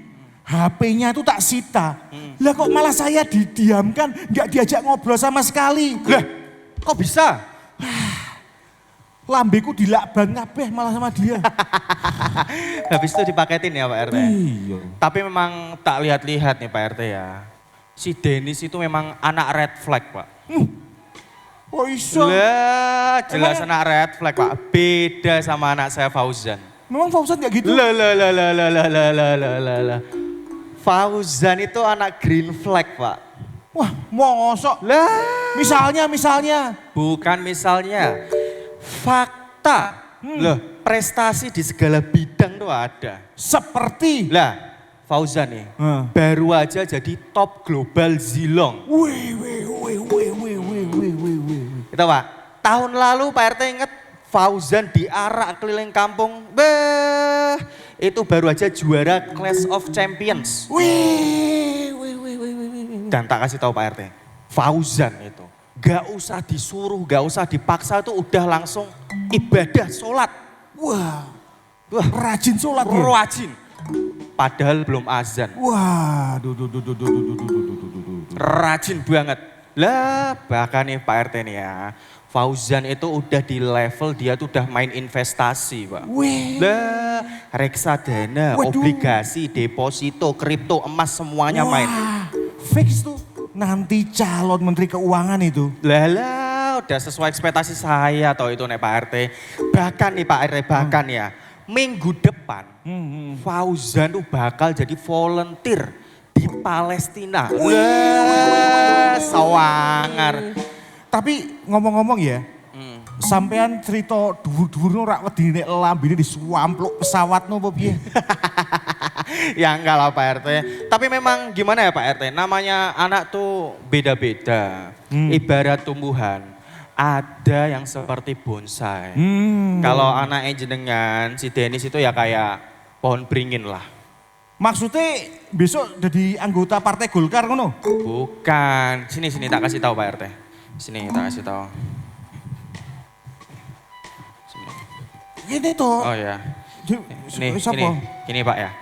HP-nya tuh tak sita. Lah kok malah saya didiamkan, gak diajak ngobrol sama sekali. Lah kok bisa? Lambeku dilakban kabeh malah sama dia. Habis itu dipaketin ya Pak RT? Iya. Tapi memang tak lihat-lihat nih Pak RT ya. Si Denis itu memang anak red flag Pak. Oh iso. Lah jelas anak red flag Pak. Beda sama anak saya Fauzan. Memang Fauzan gak gitu? Lah. Fauzan itu anak green flag Pak. Wah mosok. Lah. Misalnya. Bukan misalnya. Fakta. Loh prestasi di segala bidang tuh ada. Seperti. Lah Fauzan nih baru aja jadi top global Zilong. Wih. Itu Pak, tahun lalu Pak RT inget Fauzan diarak keliling kampung. Beh, itu baru aja juara Clash of Champions. Wih. Dan tak kasih tahu Pak RT, Fauzan itu gak usah disuruh, gak usah dipaksa, itu udah langsung ibadah sholat. Wah, Rajin sholat ya? Rajin. Padahal belum azan. Wah, Rajin banget. Lah bahkan nih Pak RT nih ya, Fauzan itu udah di level dia tuh udah main investasi Pak. Wih. Lah reksadana, obligasi, deposito, kripto, emas semuanya main. Fix tuh, nanti calon menteri keuangan itu. Lah udah sesuai ekspektasi saya toh itu nih Pak RT. Bahkan nih Pak RT, bahkan ya minggu depan Fauzan tuh bakal jadi volunteer di Palestina. Wah, sawangar. Tapi ngomong-ngomong ya, sampean cerita dhuwur-dhuwur ora wedi nek lambene disuampluk pesawat nopo piye? Ya enggak lah Pak RT. Tapi memang gimana ya Pak RT, namanya anak tuh beda-beda. Ibarat tumbuhan, ada yang seperti bonsai. Kalau anaknya jenengan, si Denis itu ya kayak pohon beringin lah. Maksudnya besok jadi anggota partai Golkar ngono? Bukan, sini tak kasih tahu Pak RT. Sini tak kasih tahu. Sini. Ini tuh. Oh ya. Ini Pak ya.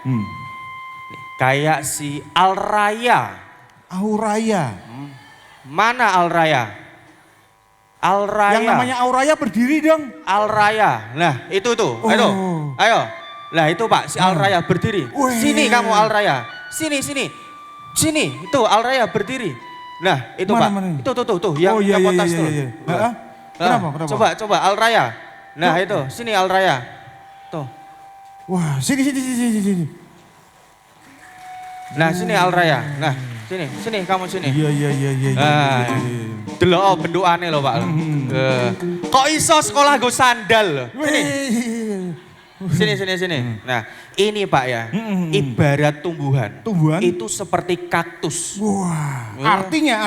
Kayak si Alraya. Auraya. Mana Alraya? Alraya. Yang namanya Auraya berdiri dong. Alraya. Nah itu tuh. Ayo. Lah itu Pak, si Alraya berdiri. Sini kamu Alraya. Sini. Sini, itu Alraya berdiri. Nah itu mana, Pak, mana? itu tuh yang kontas tuh. Kenapa? Coba Alraya. Nah itu, sini Alraya. Tuh. Wah, sini. Nah sini Alraya. Nah sini kamu sini. Iya. Delok bentukane lho Pak. Kok iso sekolah go sandal? Sini. Nah ini Pak ya, ibarat tumbuhan. Itu seperti kaktus. Wah, artinya?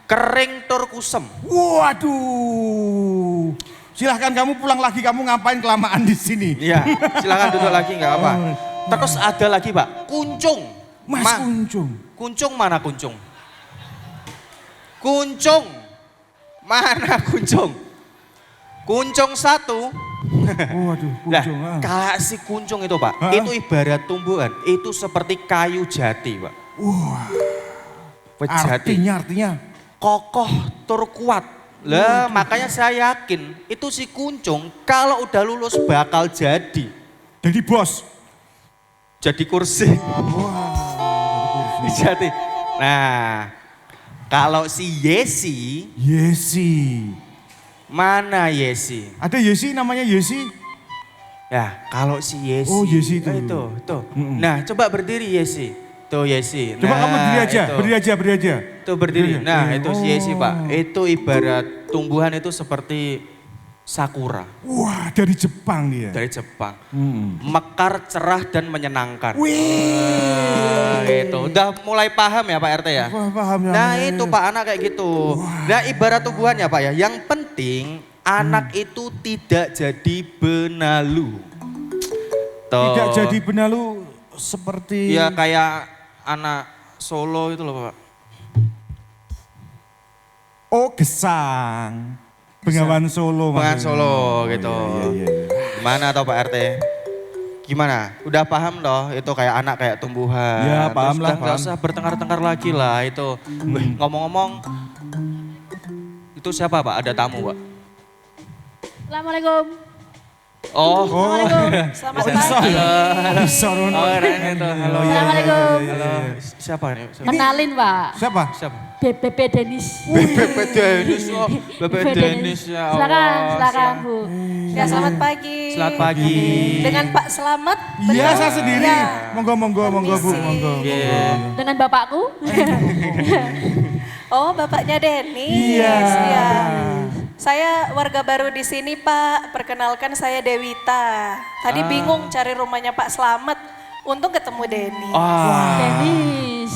Kering tur kusem. Waduh. Silahkan kamu pulang lagi, kamu ngapain kelamaan di sini? Iya, silahkan duduk lagi nggak apa. Terus ada lagi Pak, kuncung. Kuncung. Kuncung mana kuncung? Kuncung. Mana kuncung? Kuncung satu. Waduh, kuncung. Nah, kayak si kuncung itu Pak, itu ibarat tumbuhan, itu seperti kayu jati Pak. Wah, Artinya kokoh tur kuat. Lah makanya saya yakin itu si kuncung kalau udah lulus bakal jadi bos. Jadi kursi. Wah, Jadi. Nah, kalau si Yesi. Mana Yesi? Ada Yesi, namanya Yesi. Ya, kalau si Yesi. Oh, Yesi itu. Itu. Nah, coba berdiri Yesi. Tuh Yesi. Coba kamu berdiri aja. Tuh berdiri. Nah, itu si Yesi Pak. Itu ibarat tumbuhan itu seperti sakura. Wah, dari Jepang dia. Dari Jepang. Mekar, cerah dan menyenangkan. Itu udah mulai paham ya Pak RT ya? Paham ya. Nah itu Pak, anak kayak gitu. Nah ibarat tumbuhan ya Pak ya, yang penting anak itu tidak jadi benalu. Tidak jadi benalu seperti... Ya kayak anak Solo itu loh Pak. Oh gesang. Bengawan Solo. Bengawan Solo gitu. Iya. Gimana tau Pak RT? Gimana? Udah paham toh? Itu kayak anak kayak tumbuhan. Ya paham lah. Gak usah bertengkar-tengkar lagi lah itu. Ngomong-ngomong, itu siapa Pak? Ada tamu Pak? Assalamualaikum. Oh. Selamat pagi. Halo. Assalamualaikum. Halo. Siapa nih? Kenalin Pak. Siapa? BPP Denis. BPP Denis. Oh, BPP Denis ya Allah. Silakan Bu. Ya selamat pagi. Selamat pagi. Dengan Pak Selamat. Iya saya sendiri. Ya. Monggo Bu, monggo. Dengan bapakku. Oh bapaknya Denis. Iya. Ya. Saya warga baru di sini Pak. Perkenalkan saya Dewita. Tadi bingung cari rumahnya Pak Selamat. Untung ketemu Denis. Denis.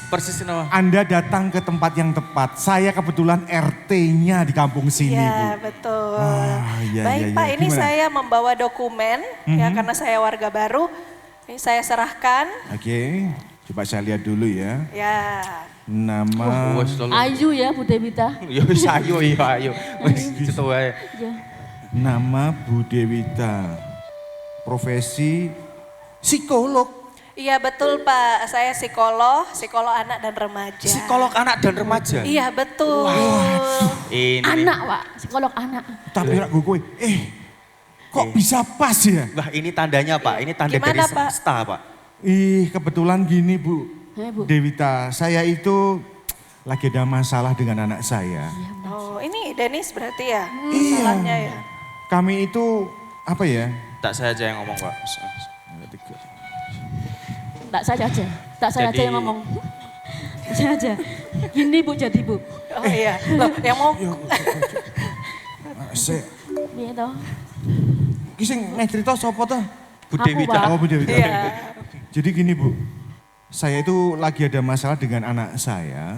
Persis nama. Anda datang ke tempat yang tepat. Saya kebetulan RT-nya di kampung sini Bu. Iya betul. Baik Pak, ini Gimana? saya membawa dokumen ya karena saya warga baru. Ini saya serahkan. Oke, coba saya lihat dulu ya. Ya. Nama, Ayu ya Bu Dewita. Ya wis ayo ya ayo. Wis gitu wae. Ya. nama Bu Dewita, profesi psikolog. Iya betul Pak, saya psikolog anak dan remaja. Psikolog anak dan remaja. Iya betul. Ini. Anak Pak, psikolog anak. Tapi aku gue, kok bisa pas ya? Wah ini tandanya Pak, ini tanda Gimana, dari Pak? semesta Pak. Kebetulan gini Bu, Bu. Dewita, saya itu lagi ada masalah dengan anak saya. Oh ini Denis berarti ya? Iya. Salahnya ya. Kami itu apa ya? Tak saya aja yang ngomong Pak. Tak saya aja Jadi- yang ngomong. Saya aja. Gini Bu jadi Bu. Oh iya, loh yang mau Saya, Iya toh. kisah nek cerita sopo tuh? Bu Aku, Dewita. Pak. Oh Bu Dewita. Iya. Jadi gini Bu, saya itu lagi ada masalah dengan anak saya.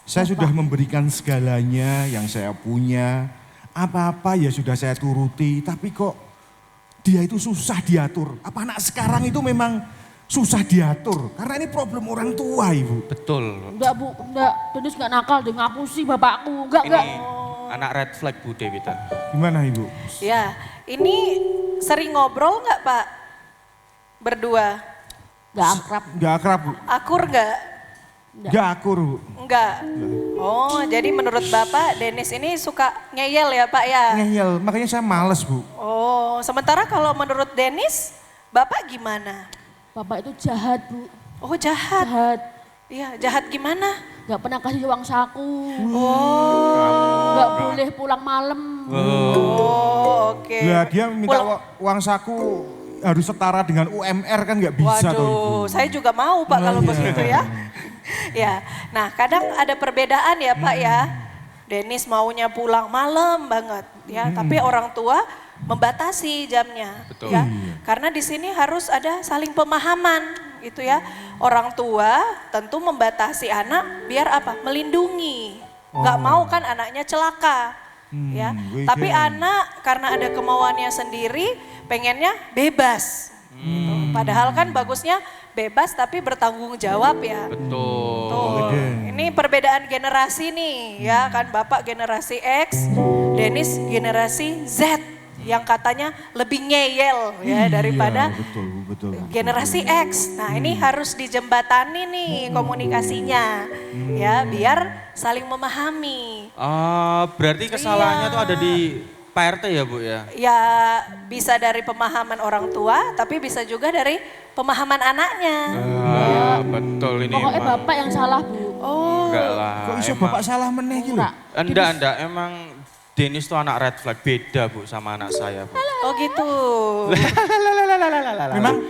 Saya sudah memberikan segalanya yang saya punya. Apa-apa ya sudah saya turuti, tapi kok dia itu susah diatur. Apa anak sekarang itu memang susah diatur? Karena ini problem orang tua Ibu. Betul. Enggak Bu, enggak. Denis enggak nakal deh, ngapusi bapakku. Enggak, Ini enggak. anak red flag Bu Dewita. Gimana Ibu? Ya, ini sering ngobrol nggak Pak? Berdua. Enggak akrab. Gak akrab Bu, Akur nggak? gak akur Bu. Enggak. Oh, jadi menurut Bapak Denis ini suka ngeyel ya Pak ya? Ngeyel, makanya saya males Bu. Oh, sementara kalau menurut Denis, Bapak gimana? Bapak itu jahat Bu. Oh jahat. Jahat. Iya, jahat gimana? Enggak pernah kasih uang saku. Oh. Enggak boleh pulang malam. Oh, oke. Lah dia minta Pulang- uang saku harus setara dengan UMR kan nggak bisa toh Ibu. Waduh, saya juga mau Pak kalau begitu ya. Ya, nah kadang ada perbedaan ya Pak ya. Denis maunya pulang malam banget ya, tapi orang tua membatasi jamnya. Betul. Ya, karena di sini harus ada saling pemahaman gitu ya. Orang tua tentu membatasi anak biar apa? Melindungi. Nggak mau kan anaknya celaka. Ya, tapi anak karena ada kemauannya sendiri, pengennya bebas. Gitu. Padahal kan bagusnya bebas tapi bertanggung jawab ya. Betul. Tuh, ini perbedaan generasi nih ya kan Bapak generasi X, Denis generasi Z yang katanya lebih ngeyel ya daripada Betul, betul. generasi X. Nah ini harus dijembatani nih komunikasinya ya biar saling memahami. Berarti kesalahannya tuh ada di Pak RT ya Bu ya? Ya bisa dari pemahaman orang tua tapi bisa juga dari pemahaman anaknya. Betul ini Pokoknya emang. Bapak yang salah Bu. Oh Enggak lah. Kok iso emang. bapak salah meneh gitu? Enggak. Emang Denis tuh anak red flag beda Bu sama anak saya Bu. oh gitu.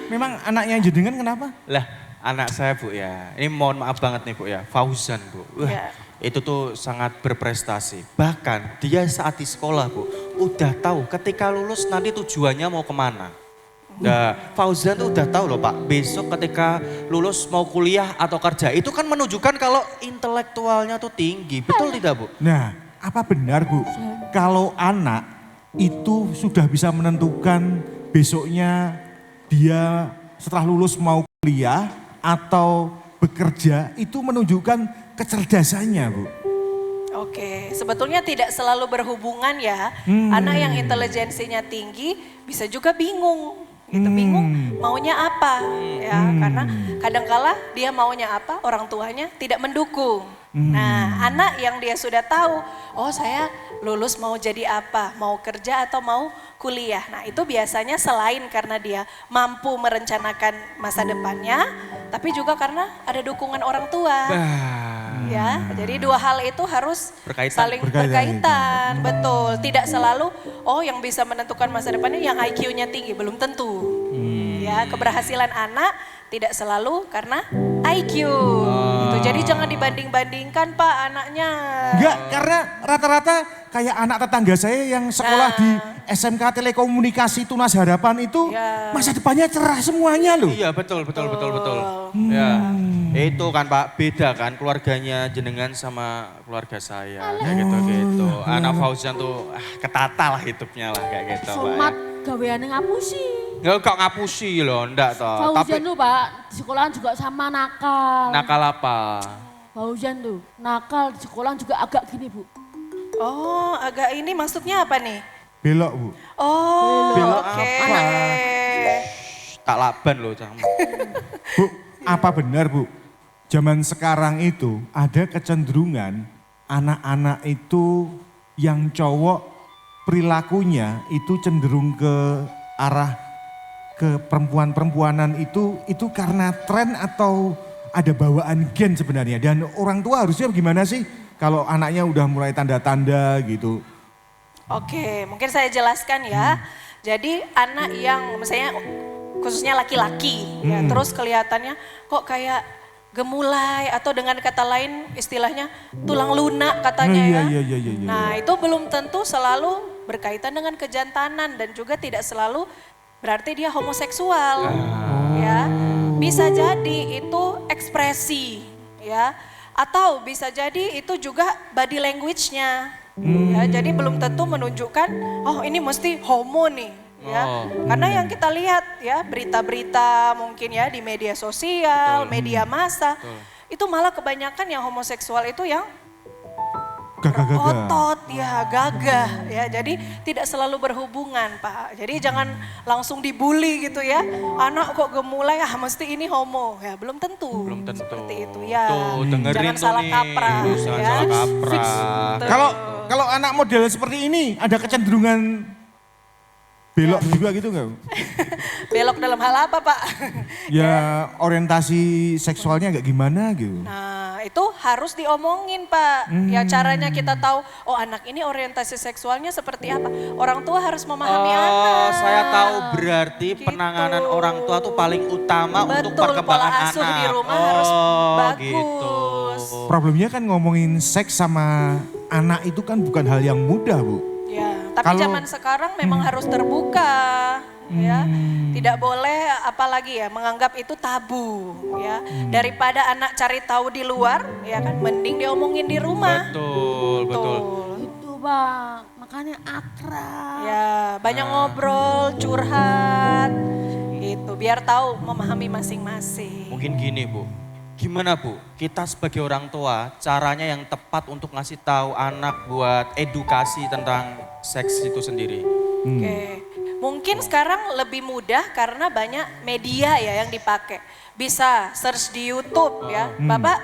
Memang anaknya jenengan kenapa? Lah anak saya Bu ya, ini mohon maaf banget nih Bu ya, Fauzan Bu. Wah, Ya. itu tuh sangat berprestasi. Bahkan dia saat di sekolah Bu, udah tahu ketika lulus nanti tujuannya mau kemana. Nah, Fauzan tuh udah tahu loh Pak, besok ketika lulus mau kuliah atau kerja, itu kan menunjukkan kalau intelektualnya tuh tinggi. Betul tidak Bu? Nah, apa benar Bu, kalau anak itu sudah bisa menentukan besoknya dia setelah lulus mau kuliah atau bekerja, itu menunjukkan kecerdasannya Bu? Oke, sebetulnya tidak selalu berhubungan ya. Anak yang intelijensinya tinggi bisa juga bingung. Gitu bingung maunya apa ya karena kadangkala dia maunya apa orang tuanya tidak mendukung. Nah, anak yang dia sudah tahu, oh saya lulus mau jadi apa, mau kerja atau mau kuliah. Nah, itu biasanya selain karena dia mampu merencanakan masa depannya, tapi juga karena ada dukungan orang tua. Ya, jadi dua hal itu harus Berkaitan. saling berkaitan, betul. Tidak selalu, oh yang bisa menentukan masa depannya yang IQ-nya tinggi, belum tentu. Ya, keberhasilan anak tidak selalu karena IQ. Gitu. Jadi jangan dibanding-bandingkan Pak anaknya. Enggak, karena rata-rata kayak anak tetangga saya yang sekolah di SMK Telekomunikasi Tunas Harapan itu masa depannya cerah semuanya loh. Iya betul. Ya. Itu kan Pak, beda kan keluarganya jenengan sama keluarga saya. Kayak gitu-gitu. Anak Fauzian tuh ketata lah hidupnya lah kayak gitu Pak. Somat gaweane ngapusi. Enggak kok ngapusi loh, enggak toh. Fauzian tuh Pak, di sekolahan juga sama nakal. Nakal apa? Fauzian tuh, nakal di sekolahan juga agak gini Bu. Oh, agak ini maksudnya apa nih? Belok Bu. Oh, Belok oke. Tak laban loh Cang. Bu, apa benar Bu? Zaman sekarang itu ada kecenderungan anak-anak itu yang cowok perilakunya itu cenderung ke arah ke perempuan-perempuanan itu karena tren atau ada bawaan gen sebenarnya. Dan orang tua harusnya gimana sih kalau anaknya udah mulai tanda-tanda gitu? Oke, mungkin saya jelaskan ya. Jadi anak yang misalnya khususnya laki-laki ya, terus kelihatannya kok kayak gemulai atau dengan kata lain istilahnya tulang lunak katanya ya. Iya. Nah, itu belum tentu selalu berkaitan dengan kejantanan dan juga tidak selalu berarti dia homoseksual. Ya. Bisa jadi itu ekspresi ya. Atau bisa jadi itu juga body language-nya. Ya, jadi belum tentu menunjukkan oh ini mesti homo nih. Ya, karena yang kita lihat ya berita-berita mungkin ya di media sosial, media massa, itu malah kebanyakan yang homoseksual itu yang otot ya, gagah ya. Jadi tidak selalu berhubungan Pak. Jadi jangan langsung dibully gitu ya. Anak kok gemulai mesti ini homo ya, belum tentu. Belum tentu. Seperti itu ya. Tuh, dengerin jangan tuh salah nih. kaprah Jangan ya. salah kaprah. Kalau anak model seperti ini ada kecenderungan belok juga gitu nggak? Belok dalam hal apa Pak? Ya orientasi seksualnya nggak gimana gitu. Nah itu harus diomongin Pak. Ya caranya kita tahu, oh anak ini orientasi seksualnya seperti apa. Orang tua harus memahami anak. Saya tahu berarti penanganan orang tua tuh paling utama untuk perkembangan pola asuh anak. di rumah harus bagus. Gitu. Problemnya kan ngomongin seks sama anak itu kan bukan hal yang mudah Bu. Ya, tapi zaman sekarang memang harus terbuka. Ya, tidak boleh apalagi ya menganggap itu tabu ya. Daripada anak cari tahu di luar ya kan mending diomongin di rumah. Betul. Itu Bang, makanya akrab. Ya, banyak ngobrol, curhat gitu biar tahu memahami masing-masing. Mungkin gini Bu, gimana Bu, kita sebagai orang tua caranya yang tepat untuk ngasih tahu anak buat edukasi tentang seks itu sendiri? Oke, mungkin sekarang lebih mudah karena banyak media ya yang dipakai. Bisa search di YouTube ya, Bapak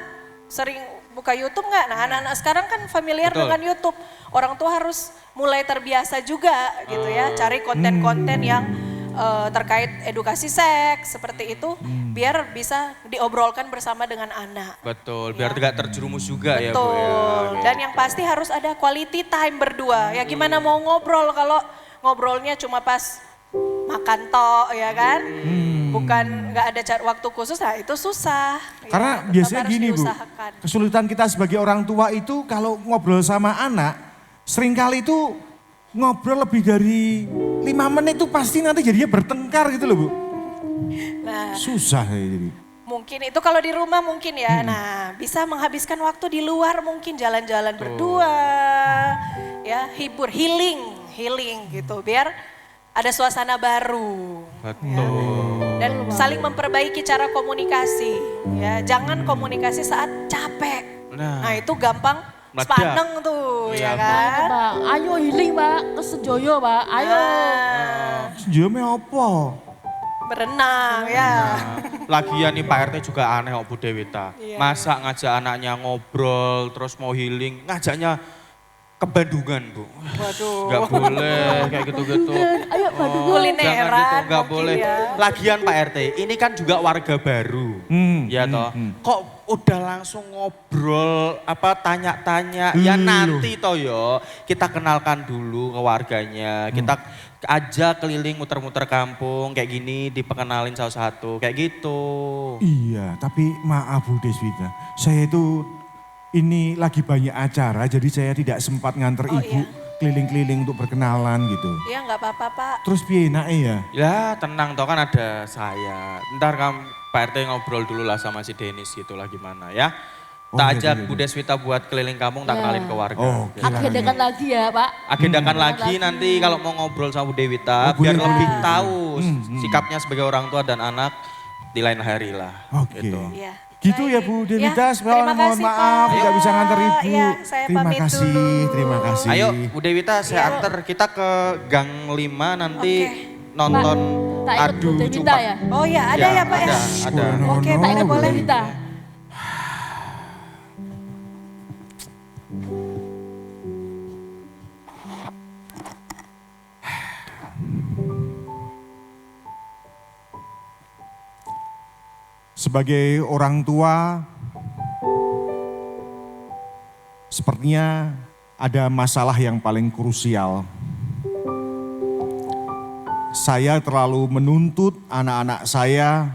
sering buka YouTube nggak? Nah anak-anak sekarang kan familiar dengan YouTube. Orang tua harus mulai terbiasa juga gitu ya, cari konten-konten yang terkait edukasi seks seperti itu biar bisa diobrolkan bersama dengan anak. Betul, biar tidak terjerumus juga ya Bu ya. Betul, Gitu. dan yang pasti harus ada quality time berdua. Ya gimana mau ngobrol kalau ngobrolnya cuma pas makan tok ya kan. Bukan nggak ada waktu khusus, nah itu susah. Karena Ya, tetap biasanya harus gini Bu, diusahakan. kesulitan kita sebagai orang tua itu kalau ngobrol sama anak, seringkali itu ngobrol lebih dari 5 menit itu pasti nanti jadinya bertengkar gitu loh Bu. Nah, Susah ya jadi. mungkin itu kalau di rumah mungkin ya. Nah, bisa menghabiskan waktu di luar mungkin jalan-jalan berdua. Ya, healing gitu biar ada suasana baru. Betul. Dan saling memperbaiki cara komunikasi. Ya, jangan komunikasi saat capek. Nah, itu gampang Meledak. sepaneng tuh ya kan. Bang, ayo healing Pak, ke Sejoyo Pak, ayo. Sejauhnya apa? Berenang ya. Lagian nih Pak RT juga aneh kok Bu Dewita. Masa ngajak anaknya ngobrol terus mau healing, ngajaknya ke Bandungan Bu. Waduh. Gak boleh kayak gitu-gitu. Ayo Bandung. Kulineran Jangan gitu, gak mungkin boleh. ya. Lagian Pak RT, ini kan juga warga baru. Ya toh. Kok udah langsung ngobrol apa tanya-tanya. Ya nanti toh yo, kita kenalkan dulu ke warganya. Kita aja keliling muter-muter kampung kayak gini diperkenalin satu-satu kayak gitu. Iya, tapi maaf Bu Deswita, saya itu ini lagi banyak acara jadi saya tidak sempat nganter Ibu keliling-keliling untuk berkenalan gitu. Iya nggak apa-apa Pak. Terus piye enake ya? Ya tenang toh kan ada saya. Ntar kamu Pak RT ngobrol dulu lah sama si Denis gitu lah gimana ya. Oh, Tak iya, ajak iya, Bu Deswita buat keliling kampung, tak Ya. kenalin ke warga. Oh, Gitu. Agendakan lagi ya Pak. Agendakan lagi lagi. nanti kalau mau ngobrol sama Bu Dewita, Oh, biar boleh. lebih tahu sikapnya sebagai orang tua dan anak di lain hari lah. Oke. Gitu. Ya. Gitu ya Baik. Bu Dewita, terima mohon kasih, maaf Pak. nggak bisa nganter Ibu. Ya, saya Terima pamit kasih, dulu. terima kasih. Ayo Bu Dewita saya Iya. antar kita ke Gang 5 nanti Oke. nonton Tak ikut adu Bu Devita cupang. ya? Oh ya, ada ya Pak ya? Ada. Oke, Tak boleh, ikut Bu boleh. Devita. Sebagai orang tua, sepertinya ada masalah yang paling krusial. Saya terlalu menuntut anak-anak saya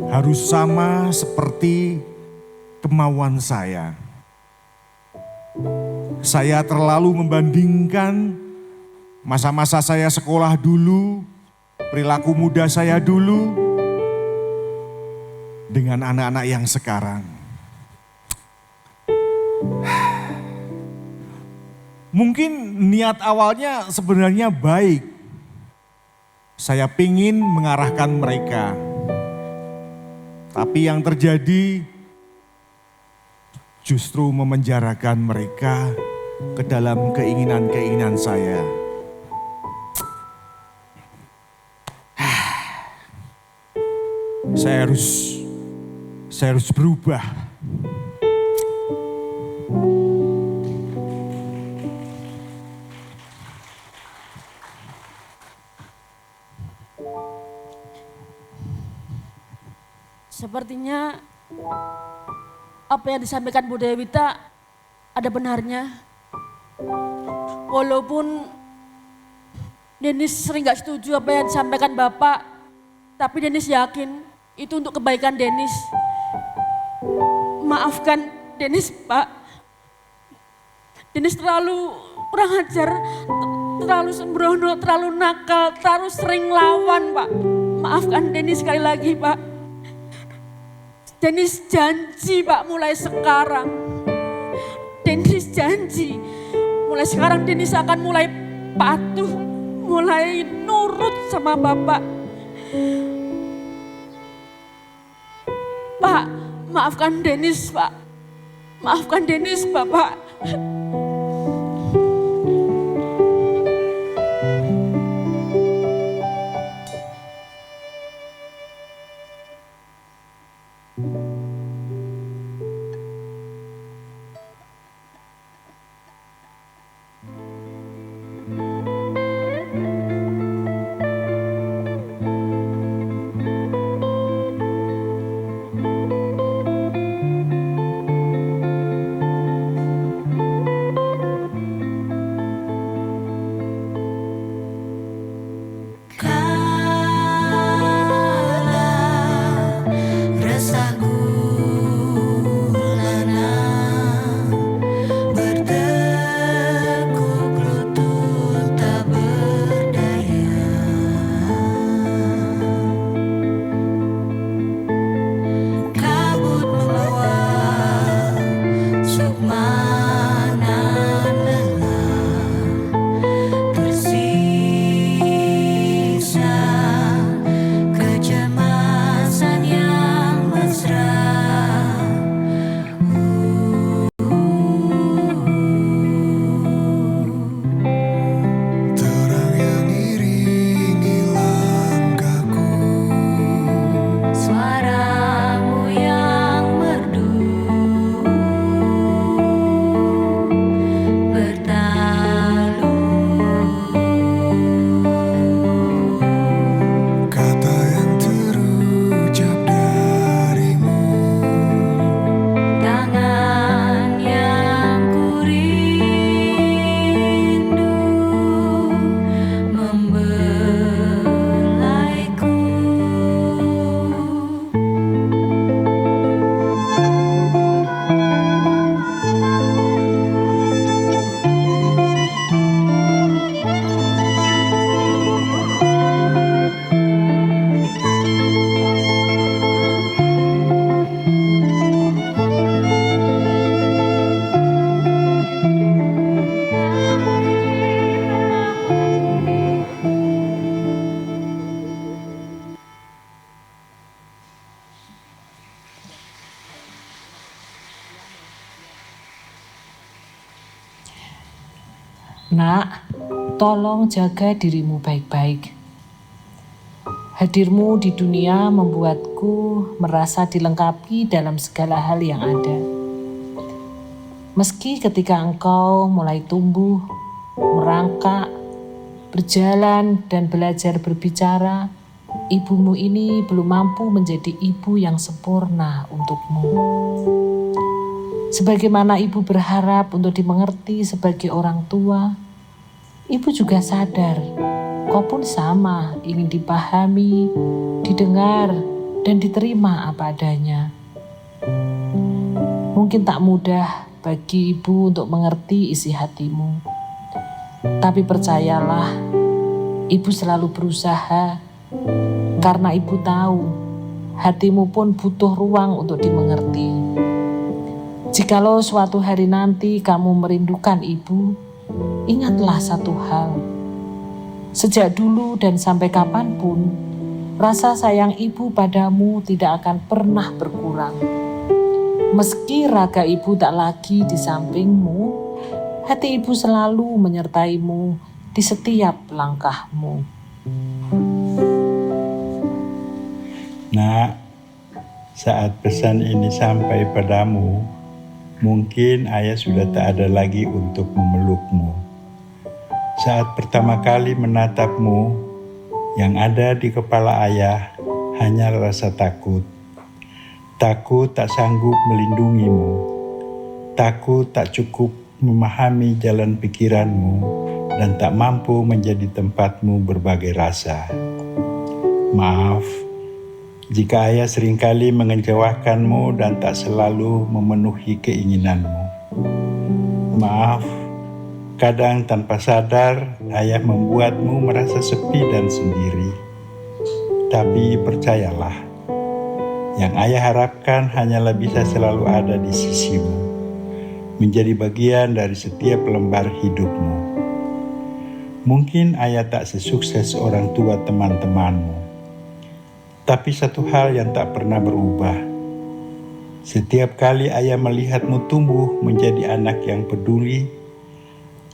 harus sama seperti kemauan saya. Saya terlalu membandingkan masa-masa saya sekolah dulu, perilaku muda saya dulu, dengan anak-anak yang sekarang. Mungkin niat awalnya sebenarnya baik. Saya pingin mengarahkan mereka. Tapi yang terjadi justru memenjarakan mereka ke dalam keinginan-keinginan saya. Saya harus berubah. Sepertinya apa yang disampaikan Bu Dewita ada benarnya. Walaupun Denis sering gak setuju apa yang disampaikan Bapak, tapi Denis yakin itu untuk kebaikan Denis. Maafkan Denis, Pak. Denis terlalu kurang ajar, terlalu sembrono, terlalu nakal, terlalu sering lawan, Pak. Maafkan Denis sekali lagi, Pak. Denis janji, Pak, mulai sekarang. Denis janji, mulai sekarang Denis akan mulai patuh, mulai nurut sama Bapak. Pak, maafkan Denis, Pak. Maafkan Denis, Bapak. Suaramu yang merdu Nak, tolong jaga dirimu baik-baik. Hadirmu di dunia membuatku merasa dilengkapi dalam segala hal yang ada. Meski ketika engkau mulai tumbuh, merangkak, berjalan dan belajar berbicara, ibumu ini belum mampu menjadi ibu yang sempurna untukmu. Sebagaimana ibu berharap untuk dimengerti sebagai orang tua, ibu juga sadar kau pun sama ingin dipahami, didengar, dan diterima apa adanya. Mungkin tak mudah bagi ibu untuk mengerti isi hatimu. Tapi percayalah, ibu selalu berusaha karena ibu tahu hatimu pun butuh ruang untuk dimengerti. Jikalau suatu hari nanti kamu merindukan ibu, ingatlah satu hal. Sejak dulu dan sampai kapanpun, rasa sayang ibu padamu tidak akan pernah berkurang. Meski raga ibu tak lagi di sampingmu, hati ibu selalu menyertaimu di setiap langkahmu. Nak, saat pesan ini sampai padamu, mungkin ayah sudah tak ada lagi untuk memelukmu. Saat pertama kali menatapmu, yang ada di kepala ayah hanya rasa takut. Takut tak sanggup melindungimu. Takut tak cukup memahami jalan pikiranmu dan tak mampu menjadi tempatmu berbagai rasa. Maaf, jika ayah seringkali mengecewakanmu dan tak selalu memenuhi keinginanmu. Maaf, kadang tanpa sadar ayah membuatmu merasa sepi dan sendiri. Tapi percayalah, yang ayah harapkan hanyalah bisa selalu ada di sisimu, menjadi bagian dari setiap lembar hidupmu. Mungkin ayah tak sesukses orang tua teman-temanmu, tapi satu hal yang tak pernah berubah. Setiap kali ayah melihatmu tumbuh menjadi anak yang peduli,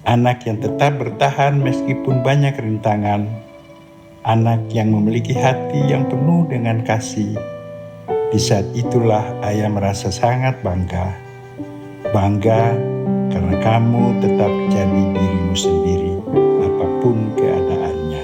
anak yang tetap bertahan meskipun banyak rintangan, anak yang memiliki hati yang penuh dengan kasih. Di saat itulah ayah merasa sangat bangga. Bangga karena kamu tetap jadi dirimu sendiri, apapun keadaannya.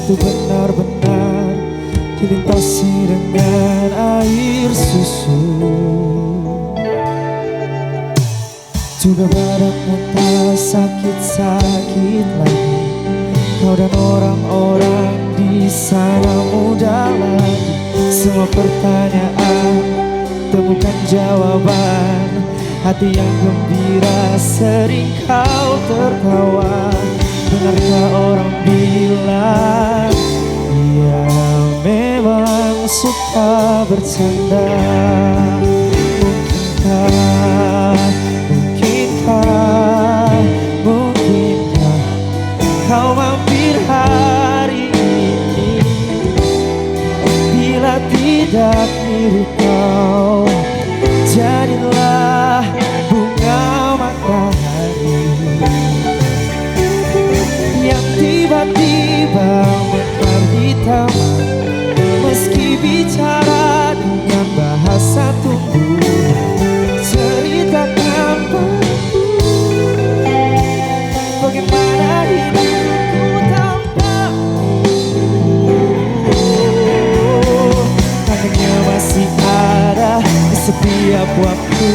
itu benar-benar dilintasi dengan air susu. Juga badanmu tak sakit-sakit lagi. Kau dan orang-orang di sana mudah lagi. Semua pertanyaan temukan jawaban. Hati yang gembira sering kau tertawa. Benarkah orang bilang dia memang suka bercanda? Mungkinkah kau mampir hari ini? Bila tidak mirip kau, jadilah bunga matahari yang tiba-tiba mekar di taman. Meski bicara dengan bahasa tumbuhan, setiap waktu.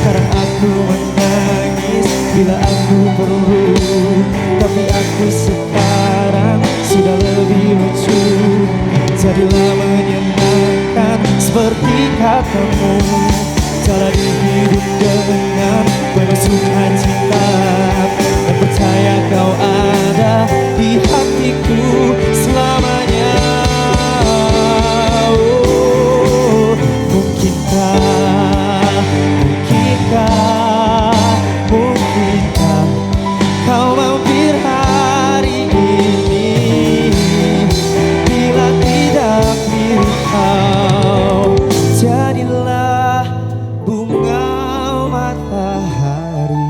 Kadang aku menangis bila aku perlu, tapi aku sekarang sudah lebih lucu. Jadilah menyenangkan seperti katamu, jalani hidup dengan penuh sukacita, dan percaya kau ada di hatiku selamanya. Oh, mungkinkah kau mampir hari ini? Bila tidak pilih kau, jadilah bunga matahari.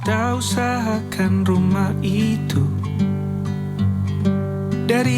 sudah usahakan rumah itu dari